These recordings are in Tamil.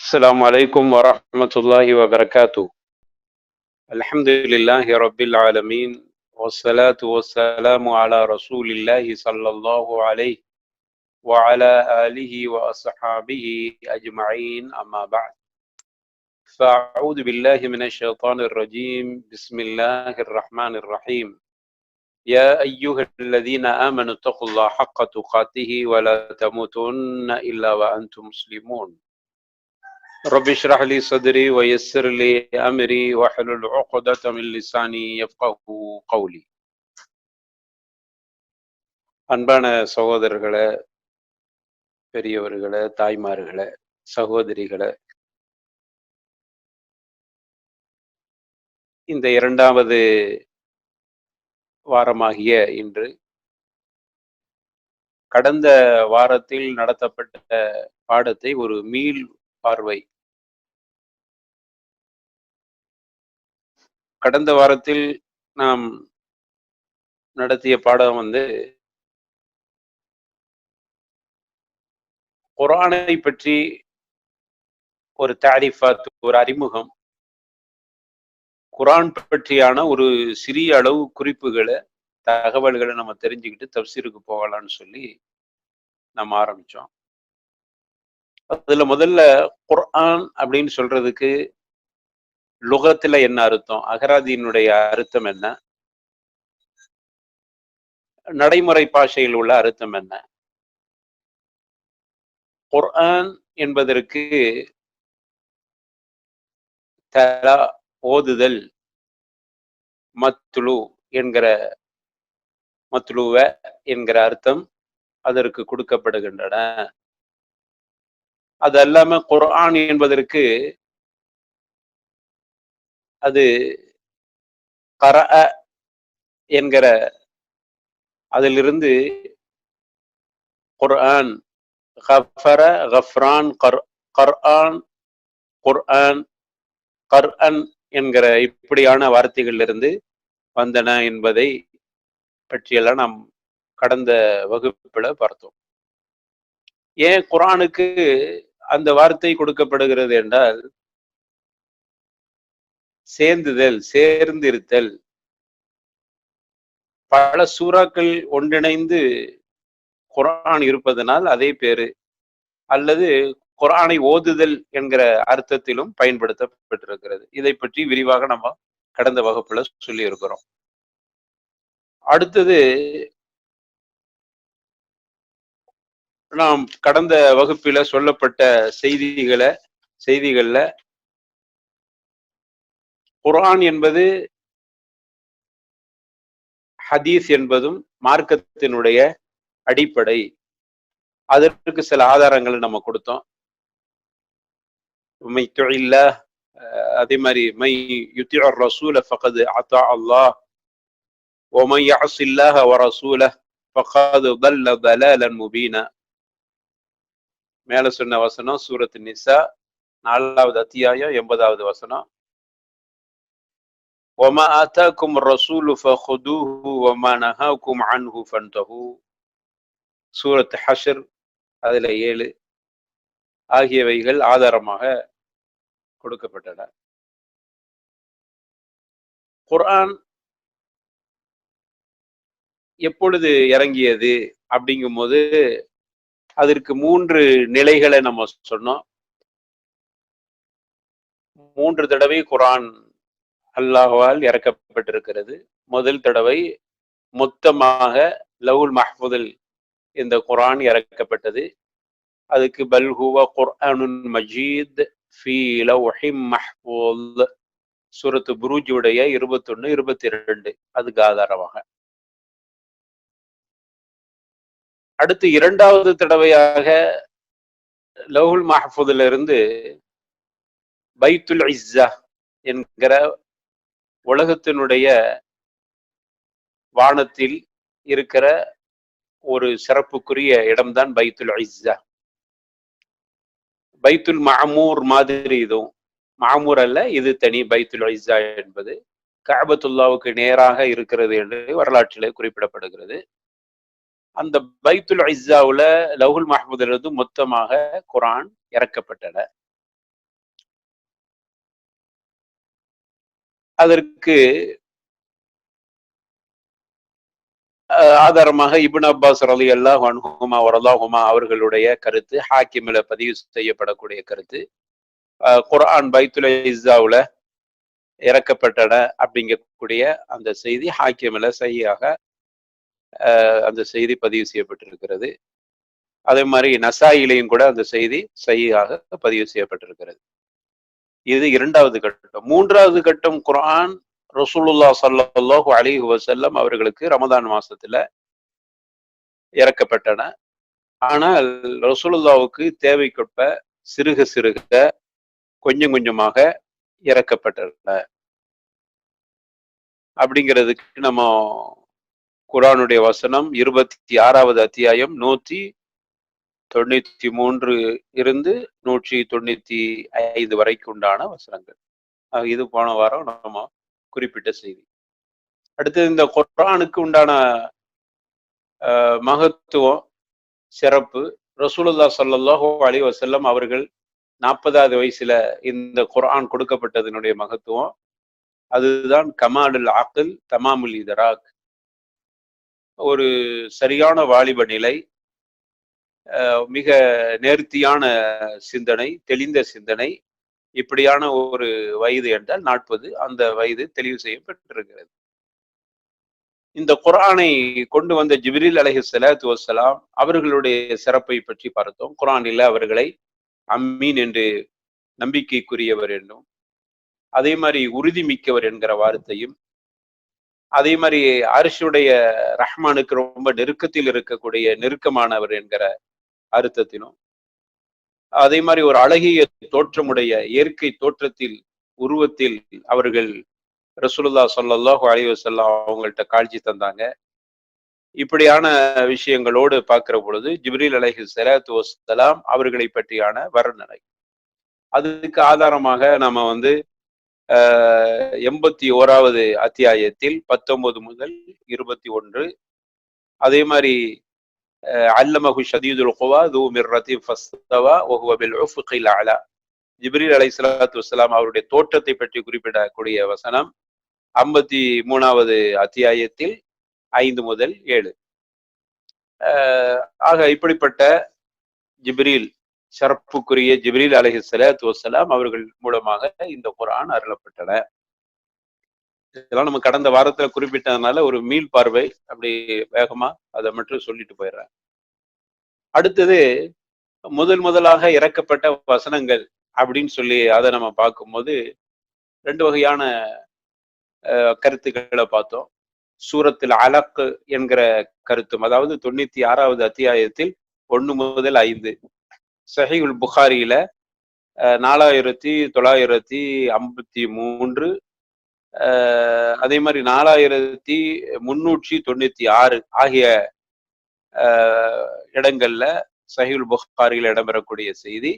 السلام عليكم ورحمة الله وبركاته. الحمد لله رب العالمين، والصلاة والسلام على رسول الله صلى الله عليه وعلى آله وأصحابه أجمعين، أما بعد. فأعوذ بالله من الشيطان الرجيم. بسم الله الرحمن الرحيم. يا أيها الذين آمنوا اتقوا الله حق تقاته ولا تموتن إلا وأنتم مسلمون. رب اشرح لي صدري ويسر لي أمري واحلل عقدة من لساني يفقهوا قولي. அன்பான சகோதரர்களே, பெரியவர்களே, தாய்மார்களே, சகோதரிகளே, இந்த இரண்டாவது வாரமாகிய இன்று கடந்த வாரத்தில் நடத்தப்பட்ட பாடத்தை ஒரு மீள் பார்வை. கடந்த வாரத்தில் நாம் நடத்திய பாடம் குர்ஆனை பற்றி ஒரு தாரிஃபாத், ஒரு அறிமுகம், குர்ஆன் பற்றியான ஒரு சிறிய அளவு குறிப்புகளை, தகவல்களை நம்ம தெரிஞ்சுக்கிட்டு தப்சீருக்கு போகலான்னு சொல்லி நம்ம ஆரம்பிச்சோம். அதுல முதல்ல குர்ஆன் அப்படின்னு சொல்றதுக்கு லுகத்துல என்ன அர்த்தம், அகராதியினுடைய அர்த்தம் என்ன, நடைமுறை பாஷையில் உள்ள அர்த்தம் என்ன. குர்ஆன் என்பதற்கு தலா ஓதுதல், மத்லு என்கிற மத்லுவ என்கிற அர்த்தம் அதற்கு கொடுக்கப்படுகின்றன. அது அல்லாம குர்ஆன் என்பதற்கு அது கரஅ என்கிற அதிலிருந்து குர்ஆன், கஃபர, கஃப்ரான், கர்ஆன், குர்ஆன், கர்அன் என்கிற இப்படியான வார்த்தைகளிலிருந்து வந்தன என்பதை பற்றியெல்லாம் நாம் கடந்த வகுப்புல பார்த்தோம். ஏன் குர்ஆனுக்கு அந்த வார்த்தை கொடுக்கப்படுகிறது என்றால், சேர்ந்துதல், சேர்ந்திருத்தல், பல சூறாக்கள் ஒன்றிணைந்து குர்ஆன் இருப்பதனால் அதே பேரு, அல்லது குர்ஆனை ஓதுதல் என்கிற அர்த்தத்திலும் பயன்படுத்தப்பட்டிருக்கிறது. இதை பற்றி விரிவாக நம்ம கடந்த வகுப்புல சொல்லி இருக்கிறோம். அடுத்தது, நாம் கடந்த வகுப்பில சொல்லப்பட்ட செய்திகள்ல குர்ஆன் என்பது ஹதீஸ் என்பதும் மார்க்கத்தினுடைய அடிப்படை. அதற்கு சில ஆதாரங்களை நம்ம கொடுத்தோம். அதே மாதிரி மை யுத்திஉர் ரசூல ஃபகத் அத்தா அல்லாஹ் வ மை யஅஸில்லாஹ வ ரசூலஹு ஃபகத் ضل ضلالا முபீனா. மேல சொன்ன வசனம் சூரத்து நிசா 4வது அத்தியாயம் 80வது வசனம். وما آتاكم الرسول فخذوه وما نهاكم عنه فانتهوا. சூரத் ஹஷர் அதுல 7 ஆகியவைகள் ஆதாரமாக கொடுக்கப்பட்டன. குர்ஆன் எப்பொழுது இறங்கியது அப்படிங்கும் போது அதற்கு 3 நிலைகளை நம்ம சொன்னோம். 3 தடவை குர்ஆன் அல்லாஹ்வால் இறக்கப்பட்டிருக்கிறது. முதல் தடவை மொத்தமாக லவுல் மஹ்ஃபூதில் இந்த குர்ஆன் இறக்கப்பட்டது. அதுக்கு பல் ஹுவ குர்ஆனுன் மஜீத் ஃபீ லவ்ஹிம் மஹ்ஃபூஸ், சூரத்து புரூஜுடைய 21, 22 அதுக்கு ஆதாரமாக. அடுத்து இரண்டாவது தடவையாக லவ்ஹுல் மஹ்ஃபூதில் இருந்து பைத்துல் இஸ்ஸா என்கிற உலகத்தினுடைய வானத்தில் இருக்கிற ஒரு சிறப்புக்குரிய இடம்தான் பைத்துல் இஸ்ஸா. பைத்துல் மஅமூர் மாதிரி இதுவும், மஅமூர் அல்ல, இது தனி. பைத்துல் இஸ்ஸா என்பது கஅபத்துல்லாவுக்கு நேராக இருக்கிறது என்று வரலாற்றிலே குறிப்பிடப்படுகிறது. அந்த பைத்துல் இஸ்ஸாவுல லவ்ஹுல் மஹ்ஃபூதிலிருந்து மொத்தமாக குர்ஆன் இறக்கப்பட்டன. அதற்கு ஆதாரமாக இப்னு அப்பாஸ் ரலியல்லாஹு அன்ஹுமா வரல்லாஹுமா அவர்களுடைய கருத்து, ஹாக்கிமில பதிவு செய்யப்படக்கூடிய கருத்து, குர்ஆன் பைத்துல் இஸ்ஸாவுல இறக்கப்பட்டன அப்படிங்கக்கூடிய அந்த செய்தி ஹாக்கிமில சஹீஹாக அந்த செய்தி பதிவு செய்யப்பட்டிருக்கிறது. அதே மாதிரி நசாயிலையும் கூட அந்த செய்தி சஹீஹாக பதிவு செய்யப்பட்டிருக்கிறது. இது இரண்டாவது கட்டம். மூன்றாவது கட்டம், குர்ஆன் ரசூலுல்லாஹ் ஸல்லல்லாஹு அலைஹி வஸல்லம் அவர்களுக்கு ரமதான் மாசத்துல இறக்கப்பட்டன. ஆனால் ரசூலுல்லாவுக்கு தேவைக்கொப்ப சிறுக சிறுக கொஞ்சம் கொஞ்சமாக இறக்கப்பட்டன. அப்படிங்கிறதுக்கு நம்ம குர்ஆனுடைய வசனம் 26வது அத்தியாயம் 193 இருந்து 195 வரைக்கும் உண்டான வசனங்கள். இது போன வாரம் நம்ம குறிப்பிட்ட செய்தி. அடுத்து இந்த குர்ஆனுக்கு உண்டான மகத்துவம், சிறப்பு, ரசூலுல்லாஹ் ஸல்லல்லாஹு அலைஹி வஸல்லம் அவர்கள் 40வது வயசுல இந்த குர்ஆன் கொடுக்கப்பட்டதனுடைய மகத்துவம் அதுதான் கமாலுல் அக்ல் தமாமுல் இதராக். ஒரு சரியான வாலிப நிலை, மிக நேர்த்தியான சிந்தனை, தெளிந்த சிந்தனை, இப்படியான ஒரு வயது என்றால் 40, அந்த வயது தெளிவு செய்யப்பட்டிருக்கிறது. இந்த குர்ஆனை கொண்டு வந்த ஜிப்ரீல் அலைஹிஸ்ஸலாத்து வஸ்ஸலாம் அவர்களுடைய சிறப்பை பற்றி பார்த்தோம். குர்ஆனில் அவர்களை அம்மீன் என்று நம்பிக்கைக்குரியவர் என்றும், அதே மாதிரி உறுதி மிக்கவர் என்கிற வார்த்தையும், அதே மாதிரி அர்ஷுடைய ரஹ்மானுக்கு ரொம்ப நெருக்கத்தில் இருக்கக்கூடிய நெருக்கமானவர் என்கிற அர்த்தத்திலும், அதே மாதிரி ஒரு அழகிய தோற்றமுடைய இயற்கை தோற்றத்தில் உருவத்தில் அவர்கள் ரசூலுல்லாஹ் ஸல்லல்லாஹு அலைஹி வஸல்லம் அவங்கள்ட்ட காட்சி தந்தாங்க. இப்படியான விஷயங்களோடு பார்க்கிற பொழுது ஜிப்ரீல் அலைஹிஸ்ஸலாத்து வஸ்ஸலாம் அவர்களை பற்றியான வர்ணனை, அதுக்கு ஆதாரமாக நம்ம 81வது அத்தியாயத்தில் 19 முதல் 21, அதே மாதிரி அல்லமஹு ஷதீதுல் குவா து மிர்ரத்தின் ஃபஸ்தவா வஹுவ பில் உஃபுகில் அலா, ஜிப்ரீல் அலைஹிஸ்ஸலாத்து வஸ்ஸலாம் அவருடைய தோற்றத்தை பற்றி குறிப்பிடக்கூடிய வசனம் 53வது அத்தியாயத்தில் 5 முதல் 7. ஆக இப்படிப்பட்ட ஜிப்ரீல், சிறப்புக்குரிய ஜிப்ரீல் அலைஹிஸ்ஸலாத்து வஸ்ஸலாம் அவர்கள் மூலமாக இந்த குர்ஆன் அருளப்பட்டன. இதெல்லாம் நம்ம கடந்த வாரத்துல குறிப்பிட்டதுனால ஒரு மீள் பார்வை, அப்படி வேகமா அதை மட்டும் சொல்லிட்டு போயிடுறேன். அடுத்தது முதலாக இறக்கப்பட்ட வசனங்கள் அப்படின்னு சொல்லி அதை நம்ம பார்க்கும்போது 2 வகையான கருத்துக்களை பார்த்தோம். சூரத்தில் அலக் என்கிற கருத்தும், அதாவது 96வது அத்தியாயத்தில் 1 முதல் 5, சஹீஹுல் புகாரியில 4953, அதே மாதிரி 4396 ஆகிய இடங்கள்ல சஹீஹுல் புகாரியில் இடம்பெறக்கூடிய செய்தி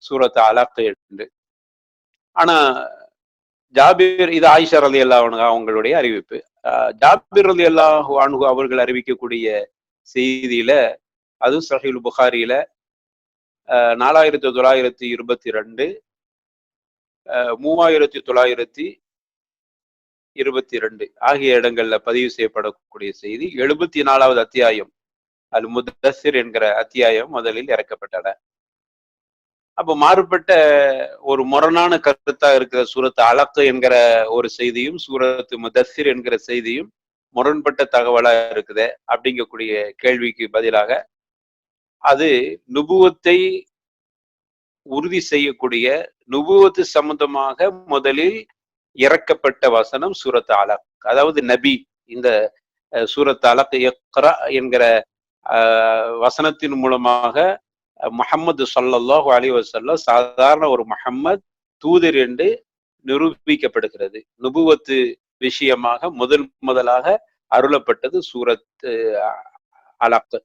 சூரத் அலக் என்று. ஆனா ஜாபிர், இது ஆயிஷா ரலியல்லாஹு அன்ஹா அவங்களுடைய அறிவிப்பு. ஜாபிர் ரலியல்லாஹு அன்ஹு அவர்கள் அறிவிக்கக்கூடிய செய்தியில, அதுவும் சஹீஹுல் புகாரியில 4922, 3922 ஆகிய இடங்கள்ல பதிவு செய்யப்படக்கூடிய செய்தி. 74வது அத்தியாயம் அல் முத்தஸிர் என்கிற அத்தியாயம் முதலில் இறக்கப்பட்டன. அப்ப மாறுபட்ட ஒரு முரணான கருத்தா இருக்கிற சூரத் அலக் என்கிற ஒரு செய்தியும் சூரத் முத்தஸிர் என்கிற செய்தியும் முரண்பட்ட தகவலா இருக்குதே அப்படிங்கக்கூடிய கேள்விக்கு பதிலாக, அது நுபுவத்தை உறுதி செய்யக்கூடிய, நுபுவத்து சம்பந்தமாக முதலில் இறக்கப்பட்ட வசனம் சூரத் அலக், அதாவது நபி. இந்த சூரத் அலக் இக்ரா என்கிற வசனத்தின் மூலமாக முஹம்மது ஸல்லல்லாஹு அலைஹி வஸல்லம் சாதாரண ஒரு முஹம்மத் தூதர் என்று நிரூபிக்கப்படுகிறது. நுபுவத்து விஷயமாக முதலாக அருளப்பட்டது சூரத் அலக்.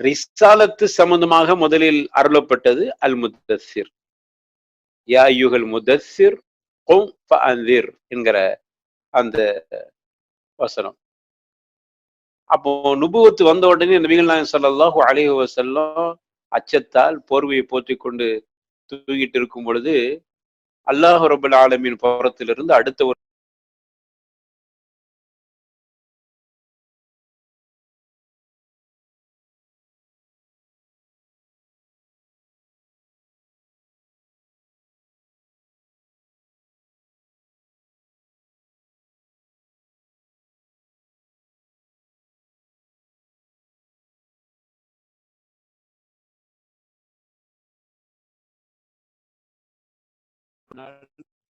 ரிசாலத்து சம்பந்தமாக முதலில் அருளப்பட்டது அல் முத்தஸிர், யா அய்யுஹல் முத்தஸிர் கும் ஃபஅன்திர் என்கிற அந்த வசனம். அப்போ நுபுவத்து வந்த உடனே நபிகள் நாயகம் ஸல்லல்லாஹு அலைஹி வஸல்லம் அச்சத்தால் போர்வையை போற்றிக் கொண்டு தூங்கிட்டு இருக்கும் பொழுது அல்லாஹ் ரப்பல் ஆலமீன் புறத்திலிருந்து அடுத்த ஒரு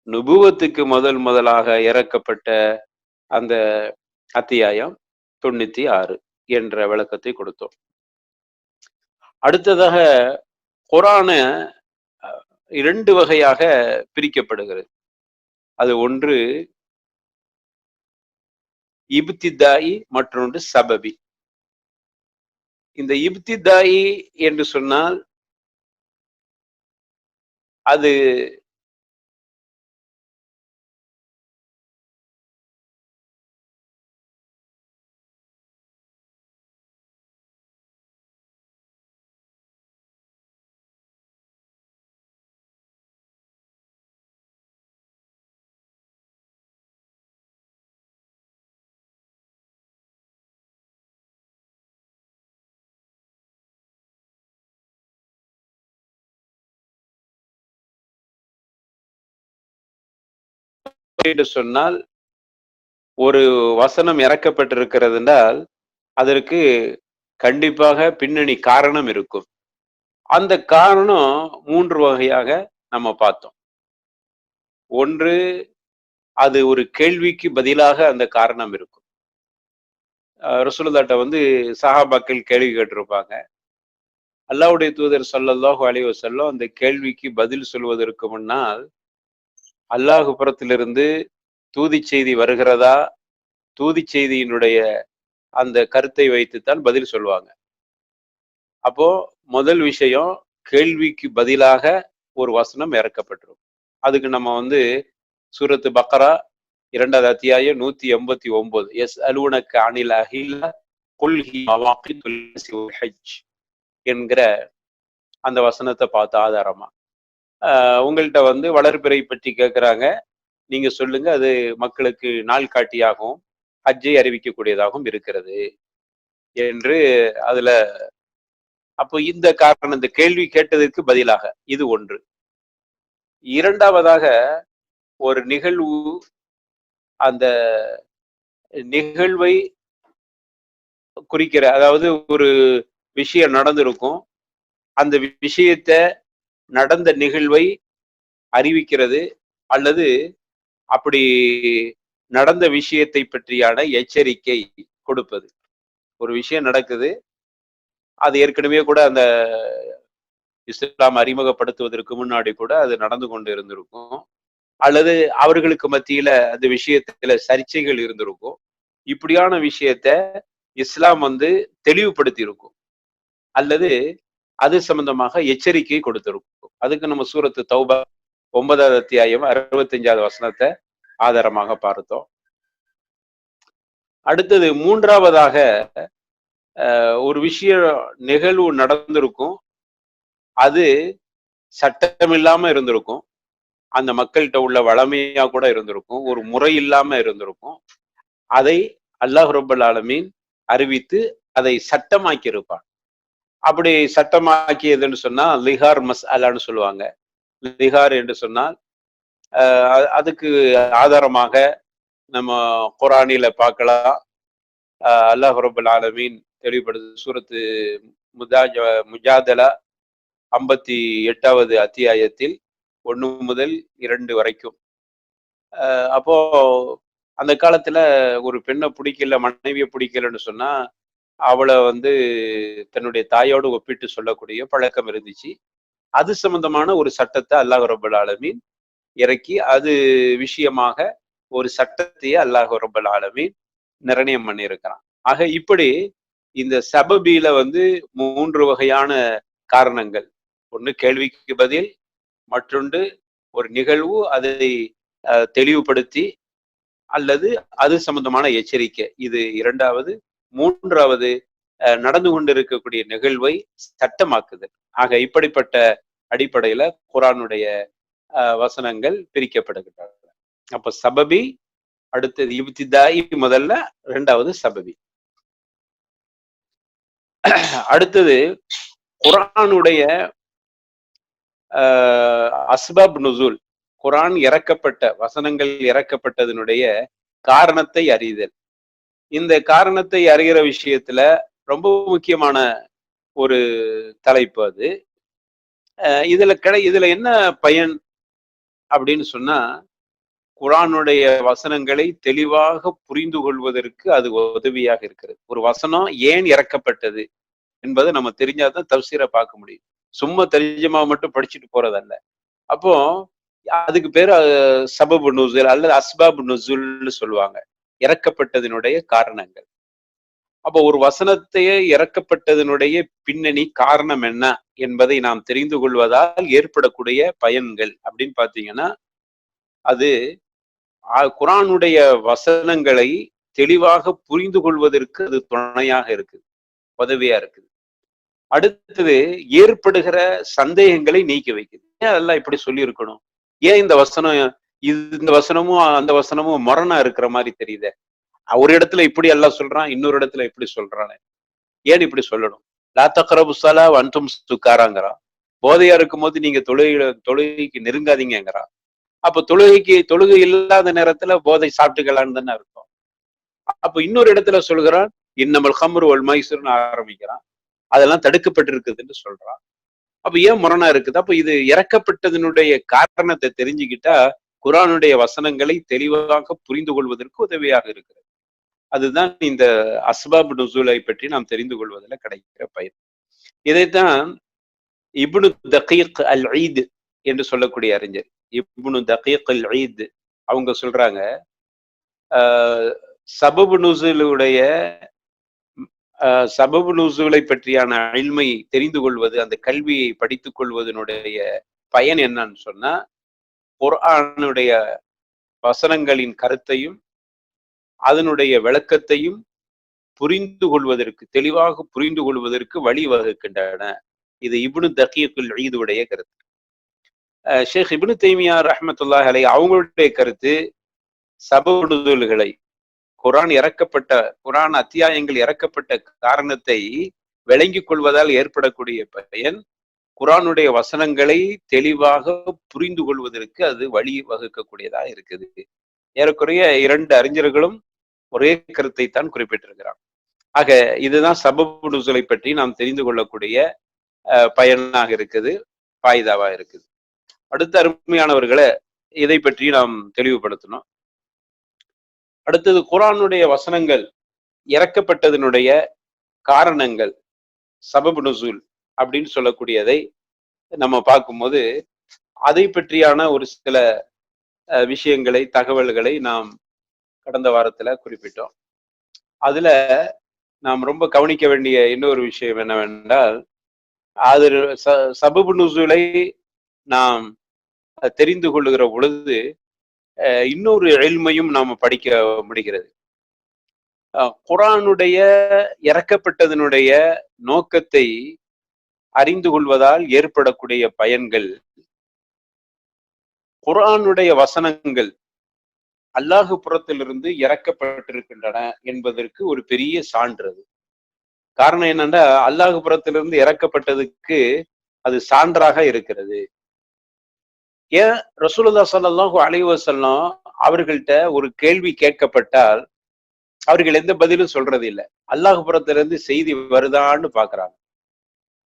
நுபுவத்துக்கு முதலாக இறக்கப்பட்ட அந்த அத்தியாயம் 96 என்ற விளக்கத்தை கொடுத்தோம். அடுத்ததாக குர்ஆன 2 வகையாக பிரிக்கப்படுகிறது. அது ஒன்று இப்திதாயி, மற்றொன்று சபபி. இந்த இப்திதாயி என்று சொன்னால் அது என்று சொன்னால் ஒரு வசனம் இறக்கப்பட்டிருக்கிறது என்றால் அதற்கு கண்டிப்பாக பின்னணி காரணம் இருக்கும். அந்த காரணம் 3 வகையாக நம்ம பார்த்தோம். ஒன்று, அது ஒரு கேள்விக்கு பதிலாக அந்த காரணம் இருக்கும். ரசூலுல்லாஹ்ட்ட வந்து சஹாபாக்கள் கேள்வி கேட்டிருப்பாங்க. அல்லாஹ்வுடைய தூதர் ஸல்லல்லாஹு அலைஹி வஸல்லம் அந்த கேள்விக்கு பதில் சொல்வதற்கு முன்னால் அல்லாஹ் புறத்திலிருந்து தூதி செய்தி வருகிறதா, தூதி செய்தியினுடைய அந்த கருத்தை வைத்துத்தான் பதில் சொல்லுவாங்க. அப்போ முதல் விஷயம், கேள்விக்கு பதிலாக ஒரு வசனம் இறக்கப்பட்டிரும். அதுக்கு நம்ம வந்து சூரத்து பக்கரா 2வது அத்தியாயம் 189 யஸ்அலூனக அனில் அஹில்ல குல் ஹிய மவாகித்துல் லின்னஸி வல் ஹஜ் என்கிற அந்த வசனத்தை பார்த்து ஆதாரமா உங்கள்கிட்ட வந்து வளர்பிறை பற்றி கேட்குறாங்க, நீங்க சொல்லுங்க, அது மக்களுக்கு நாள் காட்டியாகவும் ஹஜ்ஜை அறிவிக்கக்கூடியதாகவும் இருக்கிறது என்று அதுல. அப்போ இந்த காரணம், இந்த கேள்வி கேட்டதற்கு பதிலாக இது ஒன்று. இரண்டாவதாக ஒரு நிகழ்வு, அந்த நிகழ்வை குறிக்கிற, அதாவது ஒரு விஷயம் நடந்திருக்கும், அந்த விஷயத்த நடந்த நிகழ்வை அறிவிக்கிறது, அல்லது அப்படி நடந்த விஷயத்தை பற்றியான எச்சரிக்கை கொடுப்பது. ஒரு விஷயம் நடக்குது, அது ஏற்கனவே கூட அந்த இஸ்லாம் அறிமுகப்படுத்துவதற்கு முன்னாடி கூட அது நடந்து கொண்டு இருந்திருக்கும், அல்லது அவர்களுக்கு மத்தியில அந்த விஷயத்துல சர்ச்சைகள் இருந்திருக்கும். இப்படியான விஷயத்த இஸ்லாம் வந்து தெளிவுபடுத்தி இருக்கும், அல்லது அது சம்பந்தமாக எச்சரிக்கை கொடுத்திருக்கும். அதுக்கு நம்ம சூரத்து தௌபா 9வது அத்தியாயம் 65வது வசனத்தை ஆதாரமாக பார்த்தோம். அடுத்தது மூன்றாவதாக ஒரு விஷயம் நிகழ்வு நடந்திருக்கும், அது சட்டமில்லாம இருந்திருக்கும், அந்த மக்கள்கிட்ட உள்ள வளமையா கூட இருந்திருக்கும், ஒரு முறை இல்லாம இருந்திருக்கும். அதை அல்லாஹ் ரப்பல் ஆலமீன் அறிவித்து அதை சட்டமாக்கி இருப்பான். அப்படி சட்டமாக்கியதுன்னு சொன்னா லிஹார் மஸ்அலான்னு சொல்லுவாங்க. லிஹார் என்று சொன்னால் அதுக்கு ஆதாரமாக நம்ம குர்ஆனில பார்க்கலாம். அல்லாஹ் ரப்பல் ஆலமீன் தெளிவுபடுத்து சூரத்து முஜாதலா 58வது அத்தியாயத்தில் 1 முதல் 2 வரைக்கும். அப்போ அந்த காலத்துல ஒரு பெண்ணை பிடிக்கல, மனைவியை பிடிக்கலன்னு சொன்னா அவளை வந்து தன்னுடைய தாயோடு ஒப்பிட்டு சொல்லக்கூடிய பழக்கம் இருந்துச்சு. அது சம்பந்தமான ஒரு சட்டத்தை அல்லாஹ் ரப்பல் ஆலமீன் இறக்கி, அது விஷயமாக ஒரு சட்டத்தையே அல்லாஹ் ரப்பல் ஆலமீன் நிர்ணயம் பண்ணியிருக்கிறான். ஆக இப்படி இந்த சபபியில வந்து 3 வகையான காரணங்கள். ஒன்று கேள்விக்கு பதில், மற்றொன்று ஒரு நிகழ்வு அதை தெளிவுபடுத்தி, அல்லது அது சம்பந்தமான எச்சரிக்கை, இது இரண்டாவது. மூன்றாவது நடந்து கொண்டிருக்கக்கூடிய நிகழ்வை சட்டமாக்குதல். ஆக இப்படிப்பட்ட அடிப்படையில குர்ஆனுடைய வசனங்கள் பிரிக்கப்படுகின்றன. அப்ப சபபி, அடுத்தது இப்திதாயி, முதல்ல, இரண்டாவது சபபி. அடுத்தது குர்ஆனுடைய அஸ்பாப் நுசூல், குர்ஆன் இறக்கப்பட்ட வசனங்கள் இறக்கப்பட்டதனுடைய காரணத்தை அறிதல். இந்த காரணத்தை அறிகிற விஷயத்துல ரொம்ப முக்கியமான ஒரு தலைப்பு அது. இதுல என்ன பயன் அப்படின்னு சொன்னா, குர்ஆனுடைய வசனங்களை தெளிவாக புரிந்து கொள்வதற்கு அது உதவியாக இருக்கிறது. ஒரு வசனம் ஏன் இறக்கப்பட்டது என்பதை நம்ம தெரிஞ்சாதான் தஃசீரை பார்க்க முடியும். சும்மா தெரிஞ்சமா மட்டும் படிச்சுட்டு போறதல்ல. அப்போ அதுக்கு பேரு சபபு நுசுல் அல்லது அஸ்பாபு நுசுல்னு சொல்லுவாங்க, இறக்கப்பட்டதனுடைய காரணங்கள். அப்போ ஒரு வசனத்தையே இறக்கப்பட்டதனுடைய பின்னணி காரணம் என்ன என்பதை நாம் தெரிந்து கொள்வதால் ஏற்படக்கூடிய பயன்கள் அப்படின்னு பாத்தீங்கன்னா, அது குர்ஆனுடைய வசனங்களை தெளிவாக புரிந்து கொள்வதற்கு அது துணையாக இருக்குது, உதவியா இருக்குது. அடுத்தது ஏற்படுகிற சந்தேகங்களை நீக்கி வைக்குது. ஏன் அதெல்லாம் இப்படி சொல்லி இருக்கணும், ஏன் இந்த வசனம் இந்த வசனமும் அந்த வசனமும் முரணா இருக்கிற மாதிரி தெரியுது, ஒரு இடத்துல இப்படி எல்லாம் சொல்றான், இன்னொரு இடத்துல இப்படி சொல்றானே, ஏன் இப்படி சொல்லணும்? லா தக்ரபு ஸலா வ அன்தும் சுக்காராங்கிறான். போதையா இருக்கும் போது நீங்க தொழுகைக்கு நெருங்காதீங்கிறான். அப்ப தொழுகை இல்லாத நேரத்துல போதை சாப்பிட்டுக்கலான்னு தானே இருக்கும். அப்ப இன்னொரு இடத்துல சொல்கிறான், இன்னமல் ஹம்ரு வல் மைஸிர்னு ஆரம்பிக்கிறான், அதெல்லாம் தடுக்கப்பட்டிருக்குதுன்னு சொல்றான். அப்ப ஏன் முரணா இருக்குது? அப்ப இது இறக்கப்பட்டதனுடைய காரணத்தை தெரிஞ்சுக்கிட்டா குர்ஆனுடைய வசனங்களை தெளிவாக புரிந்து கொள்வதற்கு உதவியாக இருக்கிறது. அதுதான் இந்த அஸ்பாப் நுசூலை பற்றி நாம் தெரிந்து கொள்வதில் கிடைக்கிற பயன். இதைத்தான் இப்னு தகீக் அல் ஈத் என்று சொல்லக்கூடிய அறிஞர், இப்னு தகீக் அல் ஈத், அவங்க சொல்றாங்க, சபபு நுசூலுடைய சபபு நுசூலை பற்றியான இல்மை தெரிந்து கொள்வது, அந்த கல்வியை படித்துக் கொள்வதனுடைய பயன் என்னன்னு சொன்னா, குர்ஆனுடைய வசனங்களின் கருத்தையும் அதனுடைய விளக்கத்தையும் புரிந்து கொள்வதற்கு, தெளிவாக புரிந்து கொள்வதற்கு வழிவகுக்கின்றன. இது இப்னு தகீக்குல் ஈதுடைய கருத்து. ஷேக் இப்னு தைமியா ரஹ்மத்துல்லாஹி அலைஹி அவங்களுடைய கருத்து, சபபு நுசூல்களை, குர்ஆன் அத்தியாயங்கள் இறக்கப்பட்ட காரணத்தை விளங்கிக் கொள்வதால் ஏற்படக்கூடிய பயன், குர்ஆனுடைய வசனங்களை தெளிவாக புரிந்து கொள்வதற்கு அது வழி வகுக்கக்கூடியதா இருக்குது. ஏறக்குறைய இரண்டு அறிஞர்களும் ஒரே கருத்தை தான் குறிப்பிட்டிருக்கிறார். ஆக இதுதான் சபபு நுசூலை பற்றி நாம் தெரிந்து கொள்ளக்கூடிய பயனாக இருக்குது, பாய்தாவா இருக்குது. அடுத்த அருமையானவர்களை இதை பற்றி நாம் தெளிவுபடுத்தணும். அடுத்தது குர்ஆனுடைய வசனங்கள் இறக்கப்பட்டதனுடைய காரணங்கள், சபபு நுசூல் அப்படின்னு சொல்லக்கூடியதை நம்ம பார்க்கும்போது அதை பற்றியான ஒரு சில விஷயங்களை, தகவல்களை நாம் கடந்த வாரத்துல குறிப்பிட்டோம். அதுல நாம் ரொம்ப கவனிக்க வேண்டிய இன்னொரு விஷயம் என்னவென்றால், அது சபபு நுசூலை நாம் தெரிந்து கொள்ளுகிற பொழுது இன்னொரு இல்மையும் நாம படிக்க முடிகிறது. குர்ஆனுடைய இறக்கப்பட்டதனுடைய நோக்கத்தை அறிந்து கொள்வதால் ஏற்படக்கூடிய பயன்கள், குர்ஆனுடைய வசனங்கள் அல்லாஹ் புறத்திலிருந்து இறக்கப்பட்டிருக்கின்றன என்பதற்கு ஒரு பெரிய சான்று. காரணம் என்னன்னா, அல்லாஹ் புறத்திலிருந்து இறக்கப்பட்டதுக்கு அது சான்றாக இருக்கிறது. ஏன் ரசூலுல்லாஹி ஸல்லல்லாஹு அலைஹி வஸல்லம் அவர்கள்ட்ட ஒரு கேள்வி கேட்கப்பட்டால் அவர்கள் எந்த பதிலும் சொல்றது இல்லை, அல்லாஹ் புறத்திலிருந்து செய்தி வருதான்னு பாக்குறாங்க.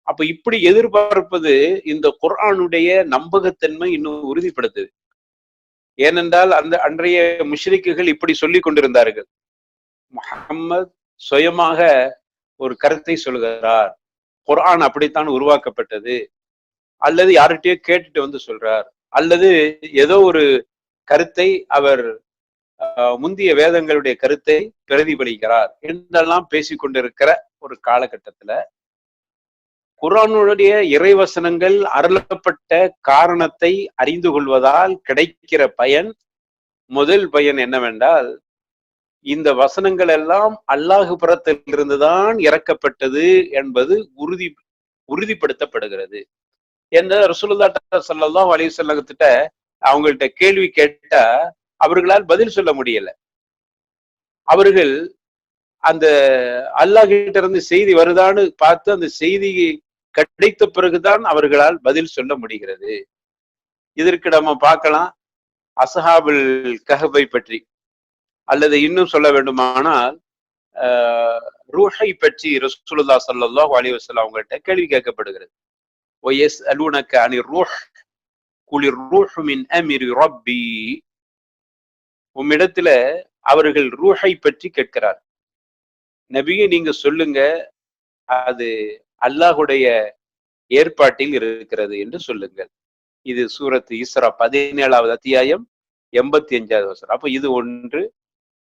அப்ப இப்படி எதிர்பார்ப்பது இந்த குர்ஆனுடைய நம்பகத்தன்மை இன்னும் உறுதிப்படுத்துது. ஏனென்றால் அன்றைய முஷ்ரிக்குகள் இப்படி சொல்லி கொண்டிருந்தார்கள், முஹம்மது சுயமாக ஒரு கருத்தை சொல்கிறார், குர்ஆன் அப்படித்தான் உருவாக்கப்பட்டது, அல்லது யார்கிட்டயோ கேட்டுட்டு வந்து சொல்றார், அல்லது ஏதோ ஒரு கருத்தை அவர் முந்திய வேதங்களுடைய கருத்தை பிரதிபலிக்கிறார் என்றெல்லாம் பேசிக்கொண்டிருக்கிற ஒரு காலகட்டத்துல குர்ஆனுடைய இறைவசனங்கள் அருளப்பட்ட காரணத்தை அறிந்து கொள்வதால் கிடைக்கிற பயன், முதல் பயன் என்னவென்றால், இந்த வசனங்கள் எல்லாம் அல்லாஹ் புறத்திலிருந்துதான் இறக்கப்பட்டது என்பது உறுதிப்படுத்தப்படுகிறது. என்ன ரசூலுல்லாஹி ஸல்லல்லாஹு அலைஹி வஸல்லம் கிட்ட அவங்கள்ட்ட கேள்வி கேட்டா அவர்களால் பதில் சொல்ல முடியல. அவர்கள் அந்த அல்லாஹ் கிட்ட இருந்து செய்தி வருதான்னு பார்த்து அந்த செய்தி கிடைத்த பிறகுதான் அவர்களால் பதில் சொல்ல முடிகிறது. இதற்கு நம்ம பார்க்கலாம் அஸ்ஹாபுல் கஹ்ஃபை பற்றி, அல்லது இன்னும் சொல்ல வேண்டுமானால் ரூஹை பற்றி ரசூலுல்லாஹ் ஸல்லல்லாஹு அலைஹி வஸல்லம் அவங்கள்ட்ட கேள்வி கேட்கப்படுகிறது. வயஸ்அலூனக அனிர் ரூஹ் குலிர் ரூஹு மின் அம்ரி ரப்பி. உம்மிடத்துல அவர்கள் ரூஹை பற்றி கேட்கிறார். நபியே நீங்க சொல்லுங்க, அது அல்லாஹுடைய ஏற்பாட்டில் இருக்கிறது என்று சொல்லுங்கள். இது சூரத் இஸ்ரா 17வது அத்தியாயம் 85வது வசனம். அப்ப இது ஒன்று,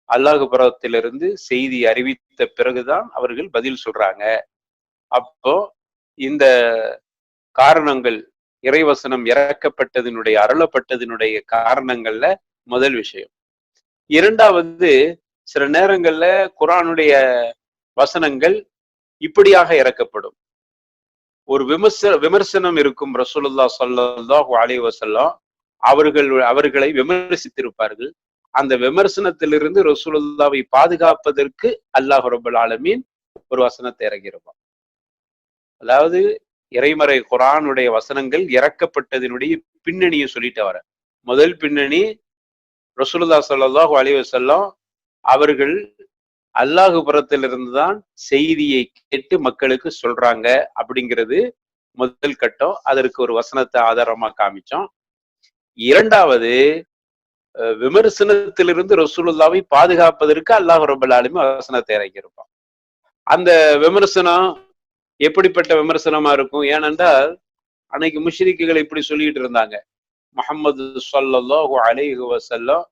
அல்லாஹ் புறத்திலிருந்து செய்தி அறிவித்த பிறகுதான் அவர்கள் பதில் சொல்றாங்க. அப்போ இந்த காரணங்கள், இறைவசனம் இறக்கப்பட்டதனுடைய அருளப்பட்டதனுடைய காரணங்கள்ல முதல் விஷயம். இரண்டாவது, சில நேரங்கள்ல குர்ஆனுடைய வசனங்கள் இப்படியாக இறக்கப்படும். ஒரு விமர்சனம் இருக்கும். ரசூலுல்லாஹ் ஸல்லல்லாஹு அலைஹி வஸல்லம் அவர்களை விமர்சித்திருப்பார்கள். அந்த விமர்சனத்திலிருந்து ரசூலுல்லாவை பாதுகாப்பதற்கு அல்லாஹ் ரப்பல் ஆலமீன் ஒரு வசனத்தை இறக்கியிருப்பான். அதாவது இறைமறை குர்ஆனுடைய வசனங்கள் இறக்கப்பட்டதனுடைய பின்னணியை சொல்லிட்டு வர. முதல் பின்னணி, ரசூலுல்லாஹ் ஸல்லல்லாஹு அலைஹி வஸல்லம் அவர்கள் அல்லாஹ் புறத்திலிருந்து தான் செய்தியை கேட்டு மக்களுக்கு சொல்றாங்க அப்படிங்கிறது முதல் கட்டம். அதற்கு ஒரு வசனத்தை ஆதாரமா காமிச்சோம். இரண்டாவது, விமர்சனத்திலிருந்து ரசூலுல்லாவை பாதுகாப்பதற்கு அல்லாஹ் ரப்பல் ஆலமீன் வசனத்தை இறக்கியிருப்பான். அந்த விமர்சனம் எப்படிப்பட்ட விமர்சனமா இருக்கும்? ஏனென்றால் அன்னைக்கு முஷ்ரிக்குகள் இப்படி சொல்லிட்டு இருந்தாங்க, முஹம்மது ஸல்லல்லாஹு அலைஹி வஸல்லம்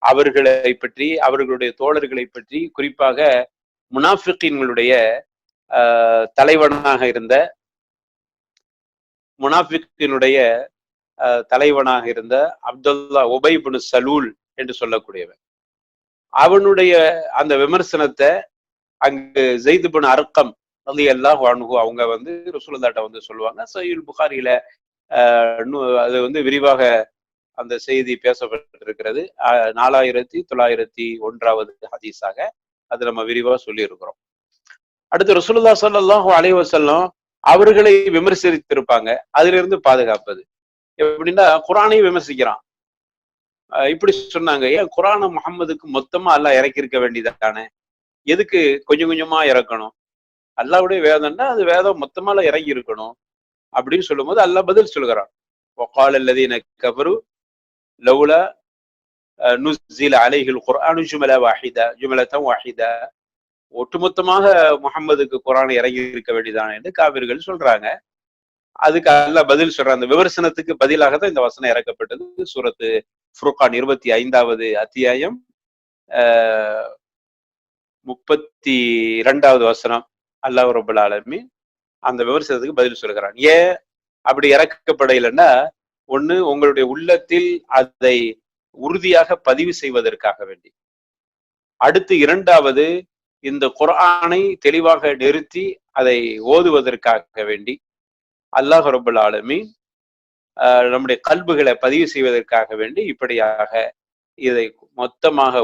அவர்களை பற்றி, அவர்களுடைய தோழர்களை பற்றி, குறிப்பாக முனாஃபிகீன்களுடைய தலைவனாக இருந்த அப்துல்லா உபை இப்னு சலூல் என்று சொல்லக்கூடியவன், அவனுடைய அந்த விமர்சனத்தை அங்கு ஸைத் இப்னு அர்கம் ரலியல்லாஹு அன்ஹு அவங்க ரசூலுல்லாஹ்ட்ட சொல்லுவாங்க. சஹீஹ் புகாரியில அது விரிவாக அந்த செய்தி பேசப்பட்டிருக்கிறது. 4901வது ஹதீஸாக அது நம்ம விரிவா சொல்லி இருக்கிறோம். அடுத்து ரசூலுல்லாஹ் ஸல்லல்லாஹு அலைஹி வஸல்லம் அவர்களை விமர்சித்திருப்பாங்க. அதிலிருந்து பாதுகாப்பது எப்படின்னா, குர்ஆனை விமர்சிக்கிறான். இப்படி சொன்னாங்க, ஏன் குர்ஆனை முஹம்மதுக்கு மொத்தமா அல்லாஹ் இறக்கி இருக்க வேண்டியதானே, எதுக்கு கொஞ்சம் கொஞ்சமா இறக்கணும்? அல்லாஹ்வுடைய வேதம்னா அது வேதம் மொத்தமா இறங்கி இருக்கணும் அப்படின்னு சொல்லும்போது அல்லாஹ் பதில் சொல்கிறான். வகால அல்லதீன கஃபரு லௌலா நுஸ்ஸில அலைஹில் குர்ஆனு ஜுமலத்தன் வாஹிதா. ஒட்டுமொத்தமாக முஹம்மதுக்கு குர்ஆன் இறங்கி இருக்க வேண்டியதானே என்று காபிர்கள் சொல்றாங்க. அதுக்கு அல்லாஹ் பதில் சொல்றான். அந்த விமர்சனத்துக்கு பதிலாக தான் இந்த வசனம் இறக்கப்பட்டது. சூரத்து ஃபுர்கான் 25வது அத்தியாயம் 32வது வசனம். அல்லாஹ் ரப்பல் ஆலமீன் அந்த விமர்சனத்துக்கு பதில் சொல்கிறான். ஏன் அப்படி இறக்கப்படையிலன்னா, ஒண்ணு, உங்களுடைய உள்ளத்தில் அதை உறுதியாக பதிவு செய்வதற்காக வேண்டி. அடுத்து இரண்டாவது, இந்த குர்ஆனை தெளிவாக நிறுத்தி அதை ஓதுவதற்காக வேண்டி. அல்லாஹ் ரப்பல் ஆலமீன் நம்முடைய கல்புகளை பதிவு செய்வதற்காக வேண்டி இப்படியாக இதை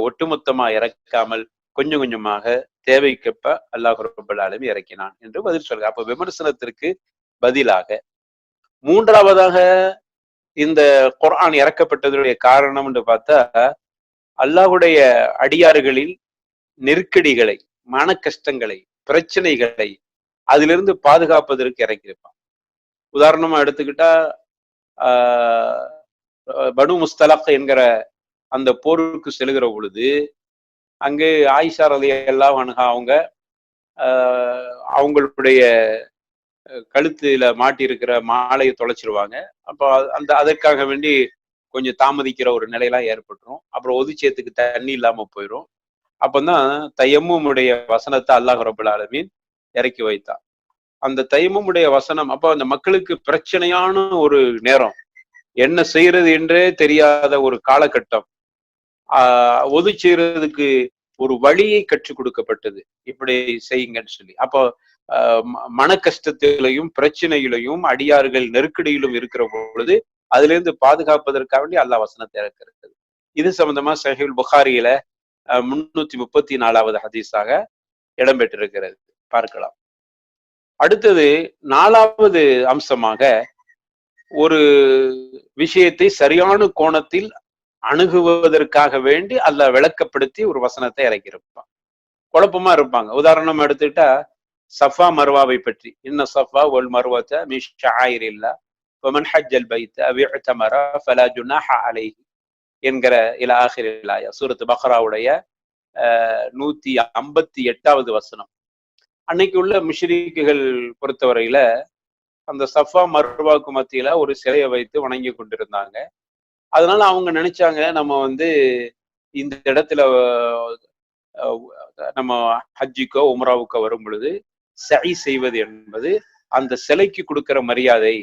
ஒட்டுமொத்தமாக இறக்காமல் கொஞ்சம் கொஞ்சமாக தேவைக்கப்ப அல்லாஹ் ரப்பல் ஆலமீன் இறக்கினான் என்று பதில் சொல்கிறார். அப்ப விமர்சனத்திற்கு பதிலாக மூன்றாவதாக இந்த குர்ஆன் இறக்கப்பட்டதனுடைய காரணம் என்று பார்த்தா, அல்லாஹ்வுடைய அடியார்களில் நெருக்கடிகளை, மன கஷ்டங்களை, பிரச்சனைகளை அதிலிருந்து பாதுகாப்பதற்கு இறக்கியிருப்பான். உதாரணமா எடுத்துக்கிட்டா, பனு முஸ்தலக் என்கிற அந்த போருக்கு செல்கிற பொழுது அங்கு ஆயிஷா ரலியல்லாஹு அன்ஹா அவங்களுடைய கழுத்துல மாட்டி இருக்கிற மாலையை தொலைச்சிருவாங்க. அப்போ அதற்காக வேண்டி கொஞ்சம் தாமதிக்கிற ஒரு நிலையெல்லாம் ஏற்பட்டுரும். அப்புறம் ஒதுச்சேத்துக்கு தண்ணி இல்லாம போயிடும். அப்பதான் தயம்முடைய வசனத்தை அல்லாஹ் ரப்பல் ஆலமீன் இறக்கி வைத்தான். அந்த தயம்முடைய வசனம் அப்போ அந்த மக்களுக்கு பிரச்சனையான ஒரு நேரம், என்ன செய்யறது என்றே தெரியாத ஒரு காலகட்டம், ஒது செய்யறதுக்கு ஒரு வழியை கற்றுக் கொடுக்கப்பட்டது, இப்படி செய்யுங்கன்னு சொல்லி. அப்போ மன கஷ்டத்திலையும் பிரச்சனையிலையும் அடியார்கள் நெருக்கடியிலும் இருக்கிற பொழுது அதுல இருந்து பாதுகாப்பதற்காக வேண்டி அல்லாஹ் வசனத்தை இறக்கிறது. இது சம்பந்தமா சஹீஹுல் புகாரியில 334வது ஹதீஸாக இடம்பெற்றிருக்கிறது, பார்க்கலாம். அடுத்தது 4வது அம்சமாக, ஒரு விஷயத்தை சரியான கோணத்தில் அணுகுவதற்காக வேண்டி அல்லாஹ் விளக்கப்படுத்தி ஒரு வசனத்தை இறக்கியிருப்பான். குழப்பமா இருப்பாங்க. உதாரணம் எடுத்துக்கிட்டா சஃபா மர்வாவை பற்றி, இன்ன சஃபா வல் மர்வத மின் ஷஆயிரில்லாஹ் வமன் ஹஜ்ஜல் பைத்த அவ் இஅ்தமர ஃபலா ஜுனாஹ அலைஹி என்கிற இலா ஆகிரில் ஆயா, சூரத் பக்ராவுடைய 158வது வசனம். அன்னைக்கு உள்ள முஷ்ரிக்குகள் பொறுத்தவரையில அந்த சஃபா மர்வாக்கு மத்தியில ஒரு சிலையை வைத்து வணங்கி கொண்டிருந்தாங்க. அதனால அவங்க நினைச்சாங்க, நம்ம இந்த இடத்துல நம்ம ஹஜ்ஜிக்கோ உம்ராவுக்கோ வரும் பொழுது சை செய்வது என்பது அந்த சிலைக்கு கொடுக்கிற மரியாதை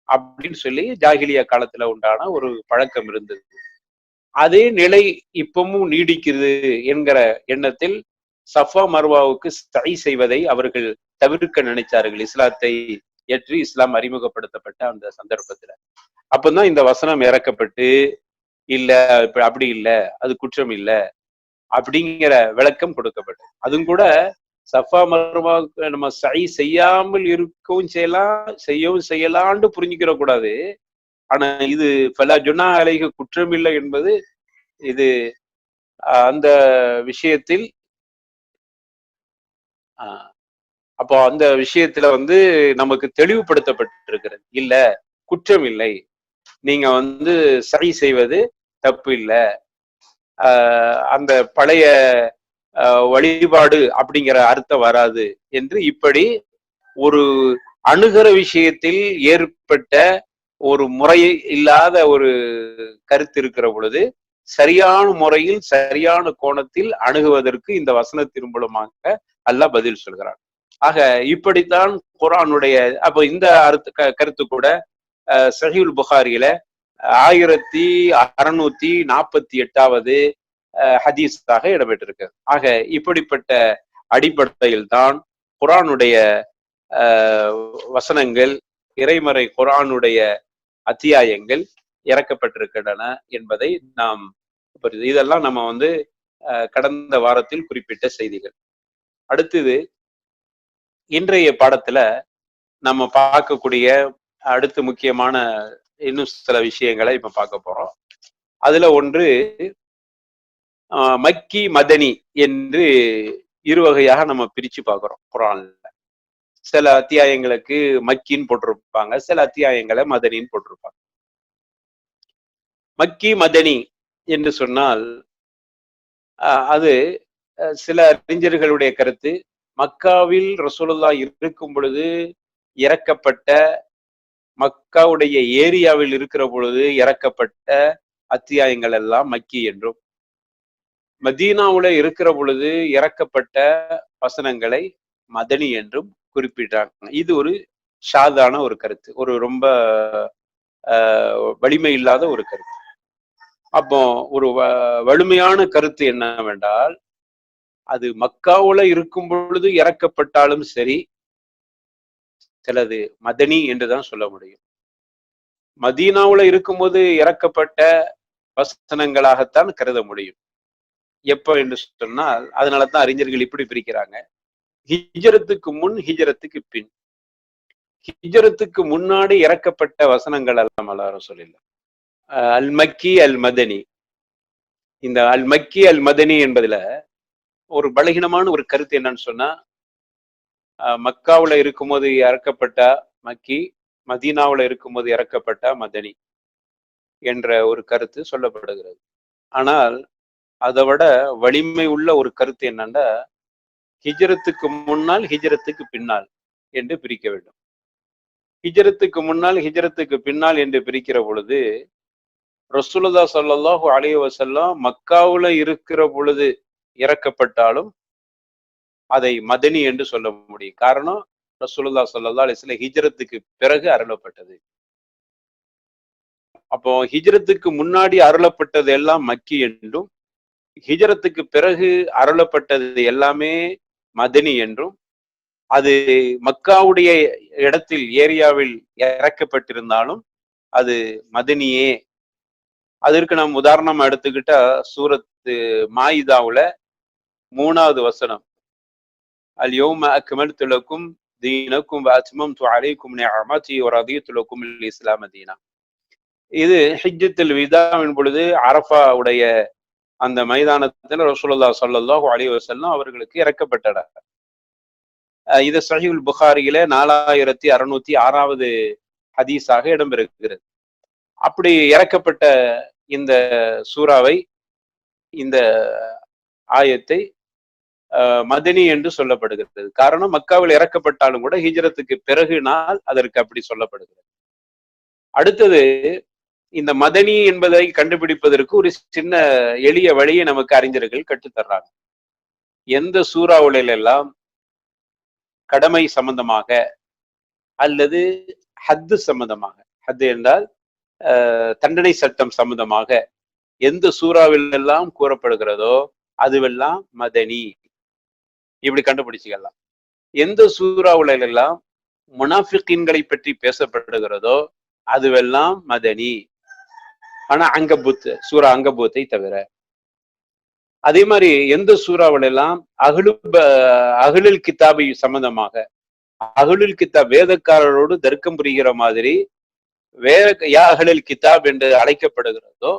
அப்படின்னு சொல்லி ஜாகிலியா காலத்துல உண்டான ஒரு பழக்கம் இருந்தது. அதே நிலை இப்பவும் நீடிக்கிறது என்கிற எண்ணத்தில் சஃபா மர்வாவுக்கு சை செய்வதை அவர்கள் தவிர்க்க நினைச்சார்கள், இஸ்லாத்தை ஏற்று இஸ்லாம் அறிமுகப்படுத்தப்பட்ட அந்த சந்தர்ப்பத்துல. அப்பதான் இந்த வசனம் இறக்கப்பட்டு, இல்ல அப்படி இல்ல, அது குற்றம் இல்ல அப்படிங்கிற விளக்கம் கொடுக்கப்பட்டது. அதுவும் கூட சஃபா மர்வாவுக்கு நம்ம சை செய்யாமல் இருக்கவும் செய்யவும் செய்யலான்னு புரிஞ்சுக்கிற கூடாது. ஆனா இது ஃபலா ஜுனா அலைஹி குற்றம் இல்லை என்பது இது அந்த விஷயத்தில் அப்போ அந்த விஷயத்துல நமக்கு தெளிவுபடுத்தப்பட்டிருக்கிறது. இல்ல, குற்றம் இல்லை, நீங்க சரி செய்வது தப்பு இல்லை, அந்த பழைய வழிபாடு அப்படிங்கிற அர்த்தம் வராது என்று இப்படி ஒரு அணுகிற விஷயத்தில் ஏற்பட்ட ஒரு முறை இல்லாத ஒரு கருத்து இருக்கிற பொழுது சரியான முறையில் சரியான கோணத்தில் அணுகுவதற்கு இந்த வசனத்தின் மூலமாக அல்லாஹ் பதில் சொல்கிறான். ஆக இப்படித்தான் குர்ஆனுடைய அப்போ இந்த கருத்து கூட சஹீஹுல் புகாரியில 1648வது ஹதீஸாக இடம்பெற்றிருக்கு. ஆக இப்படிப்பட்ட அடிப்படையில் தான் குர்ஆனுடைய வசனங்கள், இறைமறை குர்ஆனுடைய அத்தியாயங்கள் இறக்கப்பட்டிருக்கின்றன என்பதை நாம் இதெல்லாம் நம்ம கடந்த வாரத்தில் குறிப்பிட்ட செய்திகள். அடுத்தது இன்றைய பாடத்துல நம்ம பார்க்கக்கூடிய அடுத்து முக்கியமான இன்னும் சில விஷயங்களை இப்ப பார்க்க போறோம். அதுல ஒன்று மக்கி மதனி என்று இரு வகையாக நம்ம பிரிச்சு பார்க்கிறோம். குர்ஆன்ல சில அத்தியாயங்களுக்கு மக்கின்னு போட்டிருப்பாங்க, சில அத்தியாயங்களை மதனின்னு போட்டிருப்பாங்க. மக்கி மதனி என்று சொன்னால் அது சில அறிஞர்களுடைய கருத்து, மக்காவில் ரசூலுல்லாஹ் இருக்கும் பொழுது இறக்கப்பட்ட, மக்காவுடைய ஏரியாவில் இருக்கிற பொழுது இறக்கப்பட்ட அத்தியாயங்கள் எல்லாம் மக்கி என்றும், மதீனாவுல இருக்கிற பொழுது இறக்கப்பட்ட வசனங்களை மதனி என்றும் குறிப்பிட்டாங்க. இது ஒரு ஷாதான ஒரு கருத்து, ஒரு ரொம்ப வலிமை இல்லாத ஒரு கருத்து. அப்போ ஒரு வலிமையான கருத்து என்னவென்றால், அது மக்காவுல இருக்கும் பொழுது இறக்கப்பட்டாலும் சரி, சிலது மதனி என்றுதான் சொல்ல முடியும். மதீனாவுல இருக்கும்போது இறக்கப்பட்ட வசனங்களாகத்தான் கருத முடியும். எப்ப என்று சொன்னால், அதனாலதான் அறிஞர்கள் இப்படி பிரிக்கிறாங்க, ஹிஜ்ரத்துக்கு முன், ஹிஜ்ரத்துக்கு பின். ஹிஜ்ரத்துக்கு முன்னாடி இறக்கப்பட்ட வசனங்கள் எல்லாம் எல்லாரும் சொல்லல. அல் மக்கி அல் மதனி, இந்த அல் மக்கி அல் மதனி என்பதுல ஒரு பலகீனமான ஒரு கருத்து என்னன்னு சொன்னா, மக்காவுல இருக்கும்போது இறக்கப்பட்ட மக்கி, மதீனாவுல இருக்கும்போது இறக்கப்பட்ட மதனி என்ற ஒரு கருத்து சொல்லப்படுகிறது. ஆனால் அதை விட வலிமை உள்ள ஒரு கருத்து என்னன்னா, ஹிஜ்ரத்துக்கு முன்னால், ஹிஜ்ரத்துக்கு பின்னால் என்று பிரிக்க வேண்டும். ஹிஜ்ரத்துக்கு முன்னால், ஹிஜ்ரத்துக்கு பின்னால் என்று பிரிக்கிற பொழுது, ரசூலுல்லாஹ் ஸல்லல்லாஹு அலைஹி வஸல்லம் மக்காவுல இருக்கிற பொழுது இறக்கப்பட்டாலும் அதை மதனி என்று சொல்ல முடியும். காரணம், ரசூலுல்லாஹ் ஸல்லல்லாஹு அலைஹி வஸல்லம் ஹிஜ்ரத்துக்கு பிறகு அருளப்பட்டது. அப்போ ஹிஜ்ரத்துக்கு முன்னாடி அருளப்பட்டது எல்லாம் மக்கி என்றும், ஹிஜ்ரத்துக்கு பிறகு அருளப்பட்டது எல்லாமே மதனி என்றும், அது மக்காவுடைய இடத்தில், ஏரியாவில் இறக்கப்பட்டிருந்தாலும் அது மதனியே. அதற்கு நாம் உதாரணமா எடுத்துக்கிட்டா சூரத்து மாயிதாவுல 3வது வசனம், அல் யௌம அக்மல்து லக்கும் தீனக்கும் வ அத்மம்து அலைக்கும் நிஅமதி வ ரதீது லக்கும் அல் இஸ்லாம தீனா. இது ஹிஜ்ஜத்துல் விதாவின் பொழுது அரஃபாவுடைய அந்த மைதானத்தில் ரசூலுல்லாஹ் ஸல்லல்லாஹு அலைஹி வஸல்லம் அவர்களுக்கு இறக்கப்பட்டன. இது சஹீஹுல் புகாரியில 4606வது ஹதீஸாக இடம்பெறுகிறது. அப்படி இறக்கப்பட்ட இந்த சூறாவை, இந்த ஆயத்தை மதனி என்று சொல்லப்படுகிறது. காரணம், மக்காவில் இறக்கப்பட்டாலும் கூட ஹிஜ்ரத்துக்கு பிறகு நாள் அதற்கு அப்படி சொல்லப்படுகிறது. அடுத்தது, இந்த மதனி என்பதை கண்டுபிடிப்பதற்கு ஒரு சின்ன எளிய வழியை நமக்கு அறிஞர்கள் கற்றுத்தர்றாங்க. எந்த சூறாவுகளில் எல்லாம் கடமை சம்பந்தமாக அல்லது ஹத்து சம்பந்தமாக, ஹத்து என்றால் தண்டனை சட்டம் சம்பந்தமாக எந்த சூறாவில் எல்லாம் கூறப்படுகிறதோ அதுவெல்லாம் மதனி. இப்படி கண்டுபிடிச்சுக்கலாம். எந்த சூறாவுல எல்லாம் முனாஃபிகீன்களை பற்றி பேசப்படுகிறதோ அதுவெல்லாம் மதனி. ஆனா அங்கபூத், சூரா அங்கபூத்தை தவிர. அதே மாதிரி எந்த சூறாவுல எல்லாம் அஹ்லுல் கிதாபை சம்பந்தமாக, அஹ்லுல் கிதாப் வேதக்காரரோடு தர்க்கம் புரிகிற மாதிரி யா அஹ்லுல் கிதாப் என்று அழைக்கப்படுகிறதோ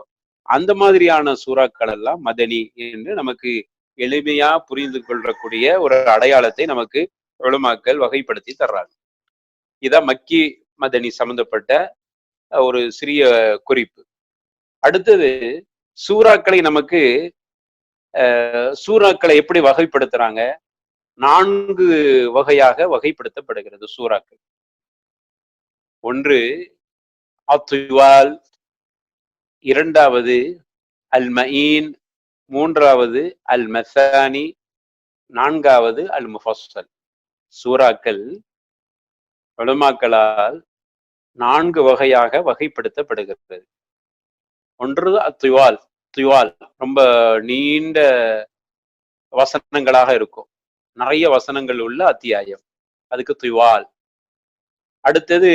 அந்த மாதிரியான சூறாக்கள் எல்லாம் மதனி என்று நமக்கு எளிமையா புரிந்து கொள்ளக்கூடிய ஒரு அடையாளத்தை நமக்கு உலமாக்கள் வகைப்படுத்தி தர்றாங்க. இதான் மக்கி மதனி சம்பந்தப்பட்ட ஒரு சிறிய குறிப்பு. அடுத்தது, சூறாக்களை நமக்கு சூறாக்களை எப்படி வகைப்படுத்துறாங்க? 4 வகையாக வகைப்படுத்தப்படுகிறது சூறாக்கள். ஒன்று அத்வால், 2வது அல் மஈன், 3வது அல் மசானி, 4வது அல் முஃபஸ்ஸல். சூறாக்கள் உலமாக்களால் 4 வகையாக வகைப்படுத்தப்படுகிறது. ஒன்று அத்வால். துவால் ரொம்ப நீண்ட வசனங்களாக இருக்கும், நிறைய வசனங்கள் உள்ள அத்தியாயம், அதுக்கு துவால். அடுத்தது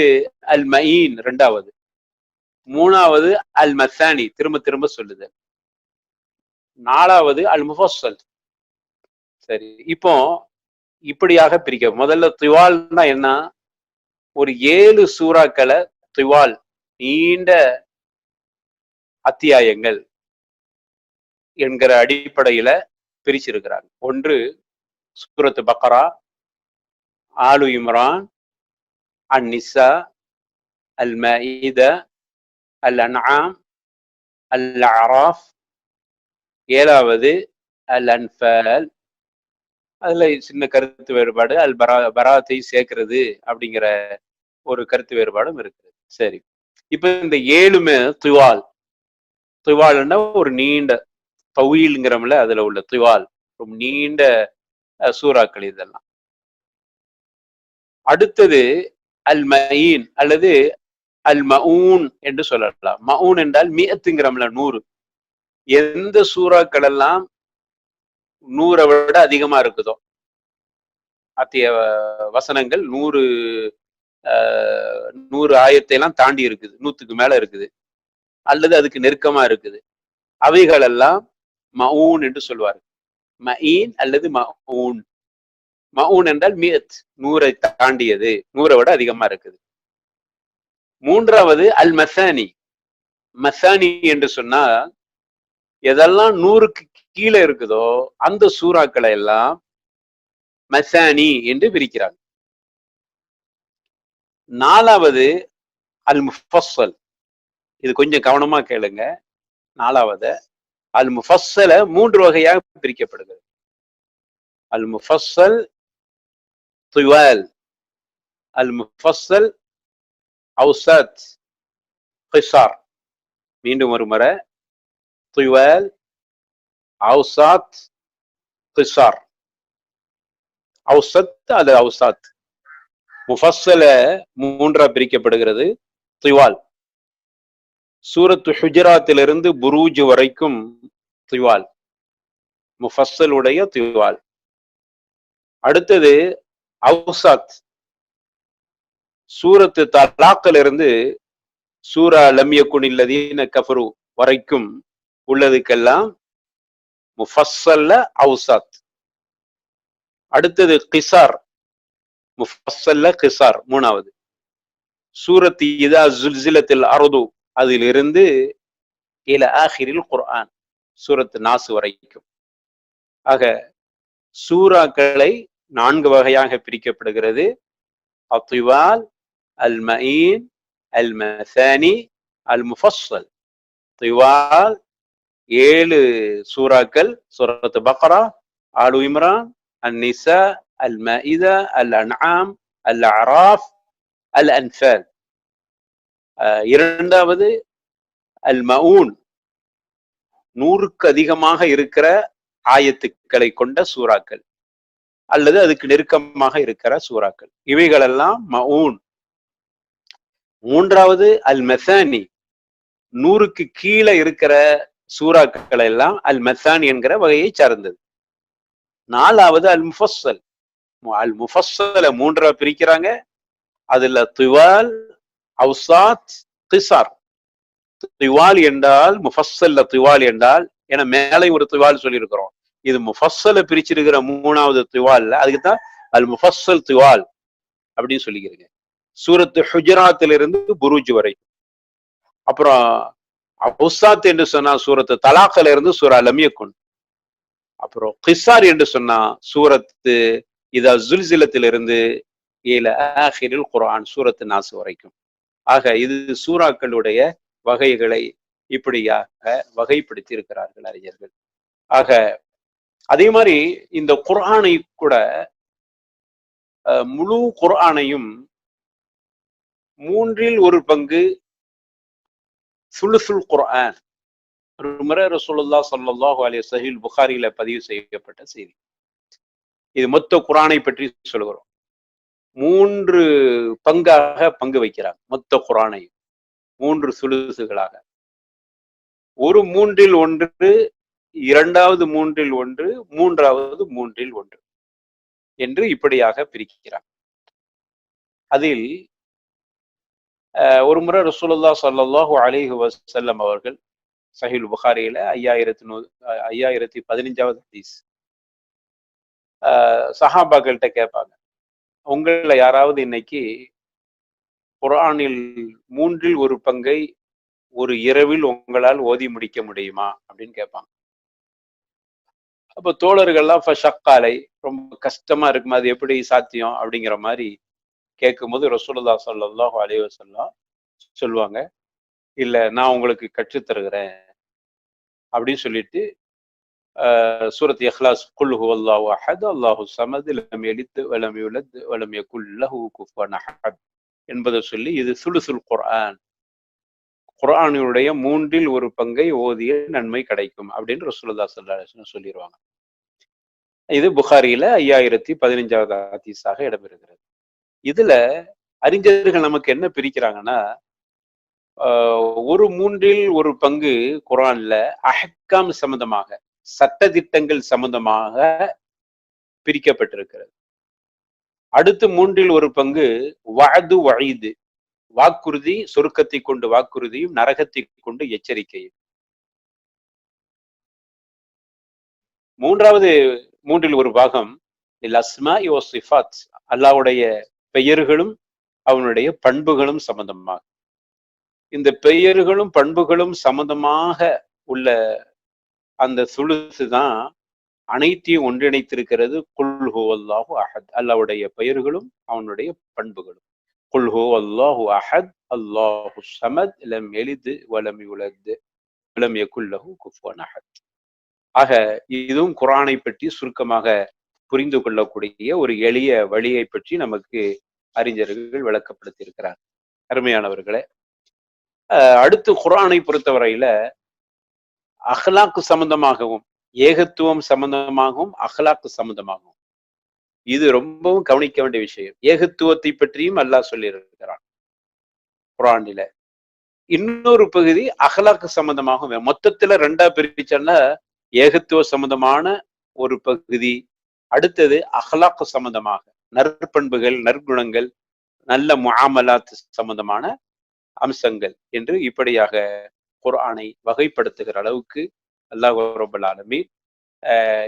அல் மஈன் 2வது. 3வது அல் மசானி, திரும்ப திரும்ப சொல்லுதல். 4வது அல் முஃபஸ்ஸல். சரி, இப்போ இப்படியாக பிரிக்க, முதல்ல துவால்னா என்ன? ஒரு 7 சூறாக்களை துவால், நீண்ட அத்தியாயங்கள் என்கிற அடிப்படையில பிரிச்சிருக்கிறாங்க. ஒன்று சூரத்து பக்ரா, ஆலு இம்ரான், அன் நிசா, அல் மஈதா, அல் அன்ஆம், அல் அராஃப், 7வது அல் அன்ஃபால். அதுல சின்ன கருத்து வேறுபாடு, அல் பராத்தை சேர்க்கிறது அப்படிங்கிற ஒரு கருத்து வேறுபாடும் இருக்குது. சரி, இப்ப இந்த 7மே துவால். துவால்னா ஒரு நீண்ட, தவீல்ங்கிறோம்ல, அதுல உள்ள துவால், ரொம்ப நீண்ட சூறாக்கள் இதெல்லாம். அடுத்தது அல் மஈன் அல்லது அல் மஊன் என்று சொல்லலாம். மஊன் என்றால் மியத்துங்கிறோம்ல, 100. எந்த சூறாக்கள் எல்லாம் 100 விட அதிகமா இருக்குதோ, அத்திய வசனங்கள் 100 ஆயத்தை எல்லாம் தாண்டி இருக்குது, 100க்கு மேல இருக்குது, அல்லது அதுக்கு நெருக்கமா இருக்குது, அவைகள் எல்லாம் மஊன் என்று சொல்வார்கள். மஈன் அல்லது மஊன். மஊன் என்றால் மியத், 100ஐ தாண்டியது, 100 விட அதிகமா இருக்குது. 3வது அல் மசானி. மசானி என்று சொன்னா எதெல்லாம் 100க்கு கீழே இருக்குதோ அந்த சூறாக்களை எல்லாம் மசானி என்று பிரிக்கிறாங்க. 4வது அல் முஃபஸ்ஸல். இது கொஞ்சம் கவனமா கேளுங்க. 4வது அல் முஃபஸ்ஸல 3 வகையாக பிரிக்கப்படுகிறது. அல் முஃபஸ்ஸல் துவால், அல் முஃபஸ்ஸல் அவ்ஸத், கிஸார். மீண்டும் ஒரு முறை, துவால், அவ்ஸத், கிஸார். அவ்ஸத் அல்லது அவ்ஸத். முஃபஸ்ஸல 3ஆ பிரிக்கப்படுகிறது. துவால், சூரத்து ஹுஜராத்திலிருந்து புரூஜ் வரைக்கும் துவால், முஃபஸ்ஸல் உடைய துவால். அடுத்தது அவ்ஸத், சூரத்து தலாக்கிலிருந்து சூரா லம் யகுனில்லதீன கஃபரு வரைக்கும் உள்ளதுக்கெல்லாம் முஃபஸ்ஸல்ல அவுசாத். அடுத்தது கிசார், முஃபஸ்ஸல்ல கிசார் மூணாவது. சூரத் இதா ஜுல்சிலத்தில் அர்து அதிலிருந்து இல ஆஹிரில் குர்ஆன் சூரத் நாஸ் வரைக்கும். ஆக சூறாக்களை 4 வகையாக பிரிக்கப்படுகிறது. அத்திவால், அல் மஈன், அல் மசானி, அல் முஃபஸ்ஸல். திவால் 7 சூறாக்கள், சூரத் பக்ரா, ஆலு இம்ரான், அன் நிசா, அல் மாஇதா, அல் அன்ஆம், அல் அராஃப், அல் அன்ஃபால். இரண்டாவது அல் மஊன், 100க்கு அதிகமாக இருக்கிற ஆயத்துக்களை கொண்ட சூறாக்கள் அல்லது அதுக்கு நெருக்கமாக இருக்கிற சூறாக்கள், இவைகளெல்லாம் மஊன். மூன்றாவது அல் மசானி, 100க்கு கீழே இருக்கிற சூறாக்கள் எல்லாம் அல் மசானி என்கிற வகையை சார்ந்தது. நாலாவது அல் முஃபஸ்ஸல். அல் முஃபஸ்ஸல 3ஆ பிரிக்கிறாங்க. அதுல திவால், அவுசாத், கிசார். திவால் என்றால் முஃபஸ்ஸல்ல திவால் என்றால், ஏன்னா மேலே ஒரு திவால் சொல்லியிருக்கிறோம், இது முஃபஸ்ஸல பிரிச்சிருக்கிற 3ஆவது திவால்ல, அதுக்கு தான் அல் முஃபஸ்ஸல் திவால் அப்படின்னு சொல்லிக்கிறீங்க. சூரத்து ஹுஜராத்திலிருந்து புரூஜ் வரை. அப்புறம் அவுசாத் என்று சொன்னா சூரத்து தலாக்ல இருந்து சூரா லம் யகுன். அப்புறம் கிசார் என்று சொன்னா சூரத்து இதா ஜுல்சிலத்திலிருந்து இல ஆஹிரில் குர்ஆன் சூரத்து நாஸ் வரைக்கும். ஆக இது சூறாக்களுடைய வகைகளை இப்படியாக வகைப்படுத்தி இருக்கிறார்கள் அறிஞர்கள். ஆக அதே மாதிரி இந்த குர்ஆனை கூட முழு குர்ஆனையும் 1/3 பங்கு சுலுசுல் குர்ஆன். ஒரு முறை ரசூலுல்லாஹ் ஸல்லல்லாஹு அலைஹி வஸல்லம் புகாரியில பதிவு செய்யப்பட்ட செய்தி. இது மொத்த குர்ஆனை பற்றி சொல்கிறோம். 3 பங்காக பங்கு வைக்கிறாங்க மொத்த குர்ஆனை, 3 சுலுசுகளாக. ஒரு 1/3, இரண்டாவது 1/3, மூன்றாவது 1/3 என்று இப்படியாக பிரிக்கிறாங்க. அதில் ஒரு முறை ரசூலுல்லாஹ் ஸல்லல்லாஹு அலைஹி வஸல்லம் அவர்கள் சஹீஹ் புகாரியில 5015வது ஹதீஸ், சஹாபாக்கள்கிட்ட கேட்பாங்க, உங்கள யாராவது இன்னைக்கு குர்ஆனில் 1/3 பங்கை ஒரு இரவில் உங்களால் ஓதி முடிக்க முடியுமா அப்படின்னு கேட்பாங்க. அப்ப தோழர்கள்லாம் ஃபஷக்காலை, ரொம்ப கஷ்டமா இருக்குமா, அது எப்படி சாத்தியம் அப்படிங்கிற மாதிரி கேட்கும்போது ரசூலுல்லாஹ் ஸல்லல்லாஹு அலைஹி வஸல்லம் சொல்லுவாங்க, இல்ல நான் உங்களுக்கு கற்றுத் தருகிறேன் அப்படின்னு சொல்லிட்டு சூரத் இஹ்லாஸ், குல் ஹுவல்லாஹு அஹத் அல்லாஹு ஸமத் லம் யலித் வலம் யூலத் வலம் யகுல் லஹு குஃபுவன் அஹத் என்பதை சொல்லி, இது சுலுசுல் குர்ஆன், குர்ஆனுடைய 1/3 பங்கை ஓதிய நன்மை கிடைக்கும் அப்படின்னு ரசூலுல்லாஹ் ஸல்லல்லாஹு அலைஹி வஸல்லம் சொல்லிடுவாங்க. இது புகாரியில 5015வது ஹதீஸாக இடம்பெறுகிறது. இதுல அறிஞர்கள் நமக்கு என்ன பிரிக்கிறாங்கன்னா, ஒரு 1/3 பங்கு குர்ஆன்ல அஹ்காம் சம்பந்தமாக, சட்டதிட்டங்கள் சம்பந்தமாக பிரிக்கப்பட்டிருக்கிறது. அடுத்து 1/3 பங்கு வஅது வஈது, வாக்குறுதி, சொர்க்கத்தை கொண்டு வாக்குறுதியும் நரகத்தை கொண்டு எச்சரிக்கையும். மூன்றாவது 1/3 பாகம் அஸ்மாஇ வ ஸிஃபாத், அல்லாஹ்வுடைய பெயர்களும் அவனுடைய பண்புகளும் சம்பந்தமாக. இந்த பெயர்களும் பண்புகளும் சம்பந்தமாக உள்ள அந்த சுலுசு தான் அனைத்தையும் ஒன்றிணைத்திருக்கிறது. குல் ஹுவல்லாஹு அஹத், அல்லாஹ்வுடைய பெயர்களும் அவனுடைய பண்புகளும். குல் ஹுவல்லாஹு அஹத் அல்லாஹு ஸமத் லம் யலித் வலம் யூலத் வலம் யகுல் லஹு குஃபுவன் அஹத். ஆக இதுவும் குர்ஆனை பற்றி சுருக்கமாக புரிந்து கொள்ளக்கூடிய ஒரு எளிய வழியை பற்றி நமக்கு அறிஞர்கள் விளக்கப்படுத்தி இருக்கிறார். அருமையானவர்களே, அடுத்து குர்ஆனை பொறுத்தவரையில அஹ்லாக்கு சம்பந்தமாகவும், ஏகத்துவம் சம்பந்தமாகவும், அஹ்லாக்கு சம்பந்தமாகவும், இது ரொம்பவும் கவனிக்க வேண்டிய விஷயம். ஏகத்துவத்தை பற்றியும் அல்லாஹ் சொல்லி இருக்கிறான் குர்ஆனில. இன்னொரு பகுதி அஹ்லாக்கு சம்பந்தமாகவும். மொத்தத்துல 2ஆ பிரிச்சோன்னா ஏகத்துவ சம்பந்தமான ஒரு பகுதி, அடுத்தது அஹ்லாக்கு சம்பந்தமாக, நற்பண்புகள், நற்குணங்கள், நல்ல முஆமலாத் சம்பந்தமான அம்சங்கள் என்று இப்படியாக குர்ஆனை வகைப்படுத்துகிற அளவுக்கு அல்லாஹ் ரப்பல் ஆலமீன்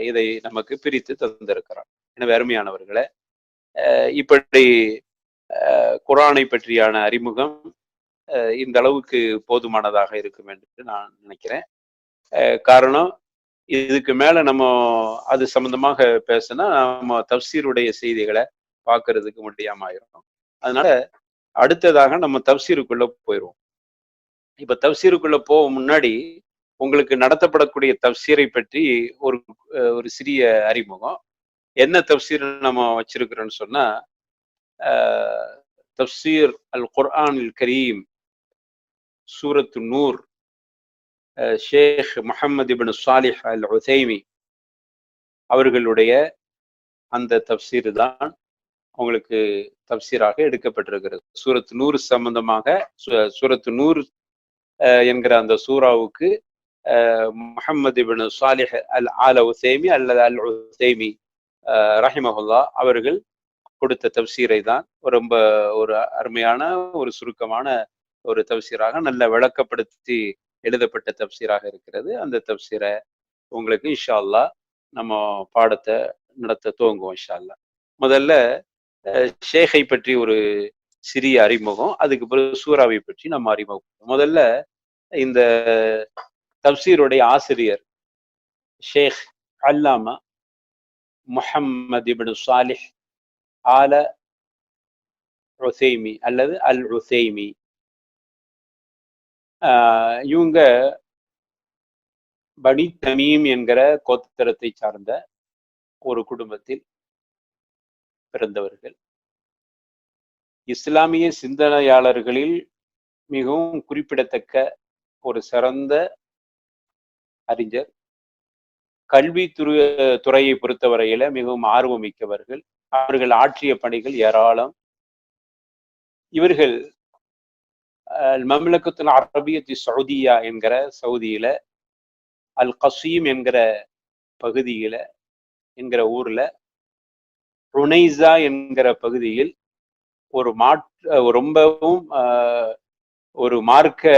இதை நமக்கு பிரித்து தந்திருக்கிறான். எனவே அருமையானவர்களே, இப்படி குர்ஆனை பற்றியான அறிமுகம் இந்த அளவுக்கு போதுமானதாக இருக்கும் என்று நான் நினைக்கிறேன். காரணம், இதுக்கு மேல நம்ம அது சம்பந்தமாக பேசினா நம்ம தப்சீருடைய செய்திகளை பார்க்கறதுக்கு முடியாம ஆயிரும். அதனால அடுத்ததாக நம்ம தப்சீருக்குள்ள போயிடுவோம். இப்ப தப்சீருக்குள்ள போக முன்னாடி உங்களுக்கு நடத்தப்படக்கூடிய தப்சீரை பற்றி ஒரு ஒரு சிறிய அறிமுகம். என்ன தப்சீர் நம்ம வச்சிருக்கிறோம்னு சொன்னா, தப்சீர் அல் குர்ஆனில் கரீம் சூரத்து நூர், ஷேக் முஹம்மது இப்னு சாலிஹ் அல் உதைமி அவர்களுடைய அந்த தப்சீர் தான் உங்களுக்கு தப்சீராக எடுக்கப்பட்டிருக்கிறது. சூரத்து நூர் சம்பந்தமாக சூரத்து நூர் என்கிற அந்த சூராவுக்கு முஹம்மது இப்னு சாலிஹ் அல் ஆல உதைமி அல்லது அல் உதைமி ரஹிமஹுல்லா அவர்கள் கொடுத்த தப்சீரை தான் ரொம்ப ஒரு அருமையான ஒரு சுருக்கமான ஒரு தப்சீராக நல்ல விளக்கப்படுத்தி எழுதப்பட்ட தப்சீராக இருக்கிறது. அந்த தப்சீரை உங்களுக்கு இன்ஷா அல்லாஹ் நம்ம பாடத்தை நடத்த துவங்குவோம் இன்ஷா அல்லாஹ். முதல்ல ஷேகை பற்றி ஒரு சிறிய அறிமுகம், அதுக்கு பிறகு சூறாவை பற்றி நம்ம அறிமுகம். முதல்ல இந்த தப்சீருடைய ஆசிரியர் ஷேக் அல்லாமா முஹம்மது இப்னு சாலிஹ் ஆல உதைமி அல்லது அல் உதைமி. இவங்க பனி தமீம் என்கிற கோத்திரத்தை சார்ந்த ஒரு குடும்பத்தில் பிறந்தவர்கள். இஸ்லாமிய சிந்தனையாளர்களில் மிகவும் குறிப்பிடத்தக்க ஒரு சிறந்த அறிஞர். கல்வி துறையை பொறுத்தவரையில மிகவும் ஆர்வமிக்கவர்கள். அவர்கள் ஆற்றிய பணிகள் ஏராளம். இவர்கள் மம்லக்கத்துல் அரபியத்தி சவுதியா என்கிற சவுதியில அல் கசீம் என்கிற பகுதியில என்கிற ஊர்ல ருனைசா என்கிற பகுதியில் ஒரு ரொம்பவும் ஒரு மார்க்க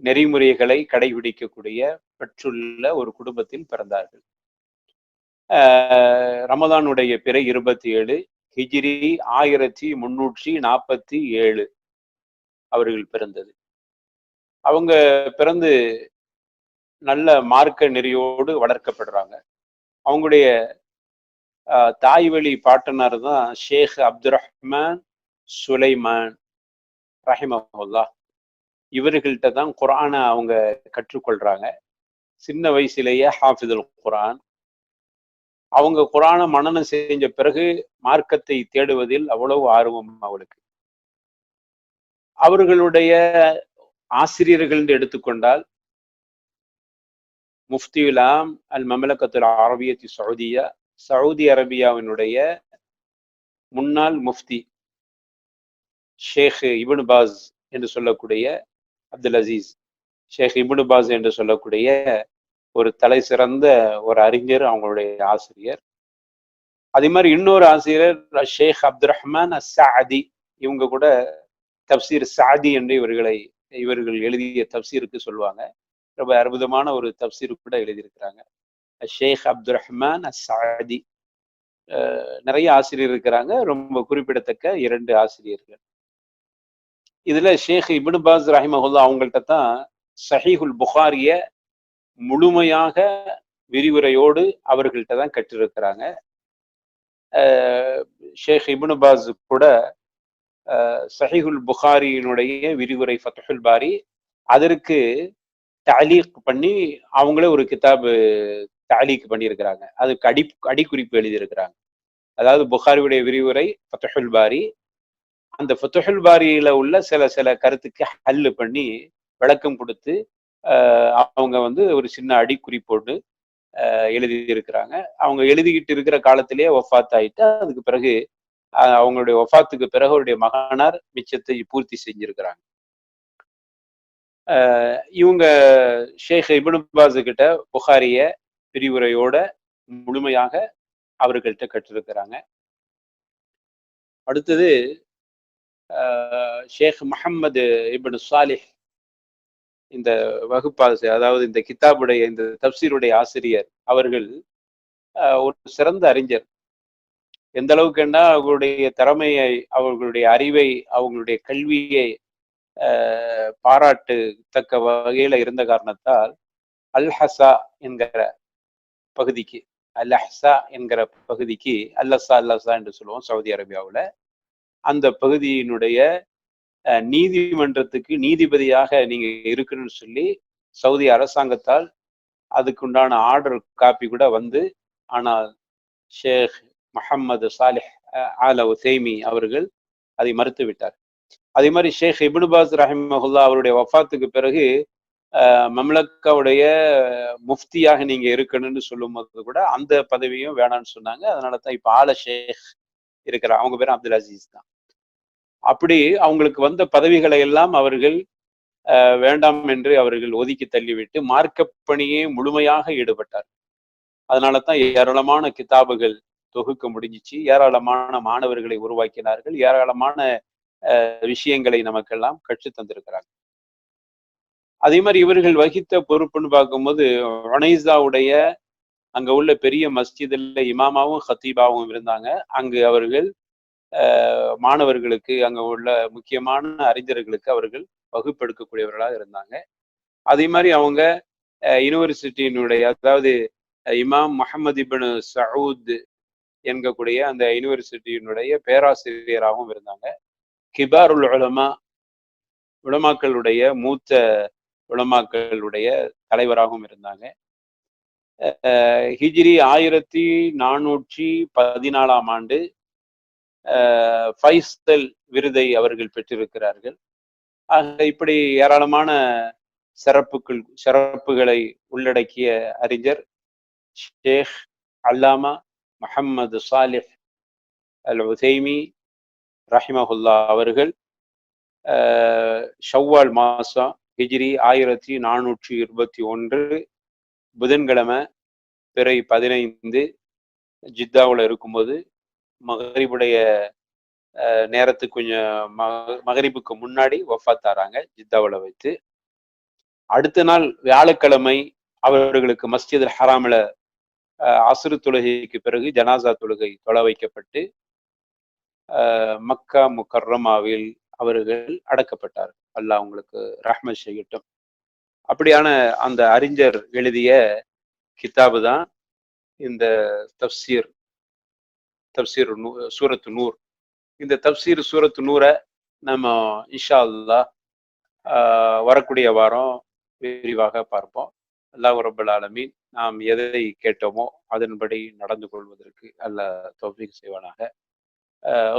நெறிமுறைகளை கடைபிடிக்கக்கூடிய பெற்றுள்ள ஒரு குடும்பத்தில் பிறந்தார்கள். ரமதானுடைய பிறை 27 ஹிஜ்ரி 1347 அவர்கள் பிறந்தது. அவங்க பிறந்து நல்ல மார்க்க நெறியோடு வளர்க்கப்படுறாங்க. அவங்களுடைய தாய் வழி பாட்டனார் தான் ஷேக் அப்துல் ரஹ்மான் சுலைமான் ரஹிமஹுல்லா. இவர்கள்ட்ட தான் குர்ஆனை அவங்க கற்றுக்கொள்றாங்க. சின்ன வயசுலேயே ஹாஃபிதுல் குர்ஆன். அவங்க குர்ஆனை மனனம் செஞ்ச பிறகு மார்க்கத்தை தேடுவதில் அவ்வளவு ஆர்வம் அவளுக்கு. அவர்களுடைய ஆசிரியர்கள் எடுத்துக்கொண்டால் முஃப்தியுலாம் அல் மம்லக்கத்துல் அரபியத்தி சவுதியா, சவுதி அரேபியாவினுடைய முன்னாள் முஃப்தி ஷேக் இப்னு பாஸ் என்று சொல்லக்கூடிய அப்துல் அசீஸ் ஷேக் இப்னு பாஸ் என்று சொல்லக்கூடிய ஒரு தலை சிறந்த ஒரு அறிஞர், அவங்களுடைய ஆசிரியர். அதே மாதிரி இன்னொரு ஆசிரியர் ஷேக் அப்துல் ரஹ்மான் அஸ்ஸாதி. இவங்க கூட தப்சீர் சாதி என்று இவர்கள் எழுதிய தப்சீருக்கு சொல்லுவாங்க. ரொம்ப அற்புதமான ஒரு தப்சீர் கூட எழுதியிருக்கிறாங்க. ஷேக் அப்துல் ரஹ்மான் அஸ்ஸாதி. நிறைய ஆசிரியர் இருக்கிறாங்க. ரொம்ப குறிப்பிடத்தக்க 2 ஆசிரியர்கள். இதுல ஷேக் இப்னு பாஸ் ரஹிமஹுல்லா அவங்கள்ட்ட தான் சஹீஹுல் புகாரிய முழுமையாக விரிவுரையோடு அவர்கள்ட்ட தான் கற்றிருக்கிறாங்க. ஷேக் இப்னு பாஸ் கூட சஹீஹுல் புகாரியினுடைய விரிவுரை ஃபத்ஹுல் பாரி, அதற்கு தஅலீக் பண்ணி அவங்களே ஒரு கிதாபு தஅலீக் பண்ணியிருக்கிறாங்க. அதுக்கு அடிக்குறிப்பு எழுதியிருக்கிறாங்க. அதாவது புகாரியுடைய விரிவுரை ஃபத்ஹுல் பாரி, அந்த ஃபத்ஹுல் பாரியில உள்ள சில கருத்துக்கு ஹல்லு பண்ணி விளக்கம் கொடுத்து அவங்க ஒரு சின்ன அடிக்குறிப்போடு எழுதியிருக்கிறாங்க. அவங்க எழுதிக்கிட்டு இருக்கிற காலத்திலேயே வஃபாத் ஆயிட்டு, அதுக்கு பிறகு அவங்களுடைய வஃபாத்துக்கு பிறகு அவருடைய மகனார் மிச்சத்தை பூர்த்தி செஞ்சிருக்கிறாங்க. இவங்க ஷேக் இப்னு பாஸ் கிட்ட புகாரிய விரிவுரையோட முழுமையாக அவர்கள்ட்ட கற்றிருக்கிறாங்க. அடுத்தது ஷேக் முஹம்மது இப்னு சாலிஹ் இந்த வகுப்பாசிரியர், அதாவது இந்த கிதாபுடைய இந்த தப்சீருடைய ஆசிரியர் அவர்கள் ஒரு சிறந்த அறிஞர். எந்த அளவுக்குன்னா அவர்களுடைய திறமையை, அவர்களுடைய அறிவை, அவங்களுடைய கல்வியை பாராட்டுத்தக்க வகையில இருந்த காரணத்தால் அல் ஹசா என்கிற பகுதிக்கு, அல் அஹ்சா என்கிற பகுதிக்கு, அல்லசா அல்லசா என்று சொல்லுவோம் சவுதி அரேபியாவுல, அந்த பகுதியினுடைய நீதிமன்றத்துக்கு நீதிபதியாக நீங்க இருக்கணும்னு சொல்லி சவுதி அரசாங்கத்தால் அதுக்குண்டான ஆர்டர் காப்பி கூட வந்து, ஆனால் ஷேக் முஹம்மது சாலிஹ் ஆல உசைமி அவர்கள் அதை மறுத்து விட்டார். அதே மாதிரி ஷேக் இப்னு பாஸ் ரஹிமஹுல்லா அவருடைய வஃபாத்துக்கு பிறகு மம்லக்காவுடைய முஃப்தியாக நீங்க இருக்கணும்னு சொல்லும் போது கூட அந்த பதவியும் வேணாம்னு சொன்னாங்க. அதனால தான் இப்ப ஆல ஷேக் இருக்கிற அவங்க பேரும் அப்துல் அசீஸ் தான். அப்படி அவங்களுக்கு வந்த பதவிகளை எல்லாம் அவர்கள் வேண்டாம் என்று அவர்கள் ஒதுக்கி தள்ளிவிட்டு மார்க்க பணியே முழுமையாக ஈடுபட்டார். அதனால தான் ஏராளமான கிதாபுகள் தொகுக்க முடிஞ்சிச்சு, ஏராளமான மாணவர்களை உருவாக்கினார்கள், ஏராளமான விஷயங்களை நமக்கெல்லாம் கற்றுத் தந்திருக்கிறாங்க. அதே மாதிரி இவர்கள் வகித்த பொறுப்புன்னு பார்க்கும்போது ஒனைசாவுடைய அங்க உள்ள பெரிய மஸ்ஜிதில் இமாமாவும் ஹத்தீபாவும் இருந்தாங்க. அங்கு அவர்கள் மாணவர்களுக்கு, அங்க உள்ள முக்கியமான அறிஞர்களுக்கு அவர்கள் வகுப்பெடுக்கக்கூடியவர்களாக இருந்தாங்க. அதே மாதிரி அவங்க யூனிவர்சிட்டியினுடைய, அதாவது இமாம் முஹம்மது இப்னு சவுத் என்கக்கூடிய அந்த யூனிவர்சிட்டியினுடைய பேராசிரியராகவும் இருந்தாங்க. கிபாருல் உலமா, உலமாக்களுடைய மூத்த உலமாக்களுடைய தலைவராகவும் இருந்தாங்க. ஹிஜ்ரி 1414 ஆண்டு ஃபைசல் விருதை அவர்கள் பெற்றிருக்கிறார்கள். ஆக இப்படி ஏராளமான சிறப்புகளை உள்ளடக்கிய அறிஞர் ஷேக் அல்லாமா முஹம்மது சாலிஹ் அல் உசைமி ரஹிமஹுல்லா அவர்கள் ஷவ்வால் மாசம் ஹிஜ்ரி 1421 புதன்கிழமை பிறை 15 ஜித்தாவில் இருக்கும்போது மகரிபுடைய நேரத்துக்கு கொஞ்சம் மகரிபுக்கு முன்னாடி வஃபாத்தாராங்க ஜித்தாவில் வைத்து. அடுத்த நாள் வியாழக்கிழமை அவர்களுக்கு மஸ்ஜித் அல் ஹராமில் அஸ்ரு தொழுகைக்கு பிறகு ஜனாசா தொழுகை தொழ வைக்கப்பட்டு மக்கா முக்கர்ரமாவில் அவர்கள் அடக்கப்பட்டார். அல்லாஹ் அவங்களுக்கு ரஹ்மத் செய்யட்டும். அப்படியான அந்த அறிஞர் எழுதிய கிதாபு தான் இந்த தப்சீர் சூரத்து நூர். இந்த தப்சீர் சூரத்து நூரை நம்ம இன்ஷா அல்லாஹ் வரக்கூடிய வாரம் விரிவாக பார்ப்போம். அல்லாஹ் ரப்பல் ஆலமீன் நாம் எதை கேட்டோமோ அதன்படி நடந்து கொள்வதற்கு அல்லாஹ் தௌஃபீக் செய்வானாக.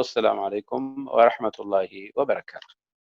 அஸ்ஸலாமு அலைக்கும் வரஹ்மத்துல்லாஹி வபரகாத்துஹு.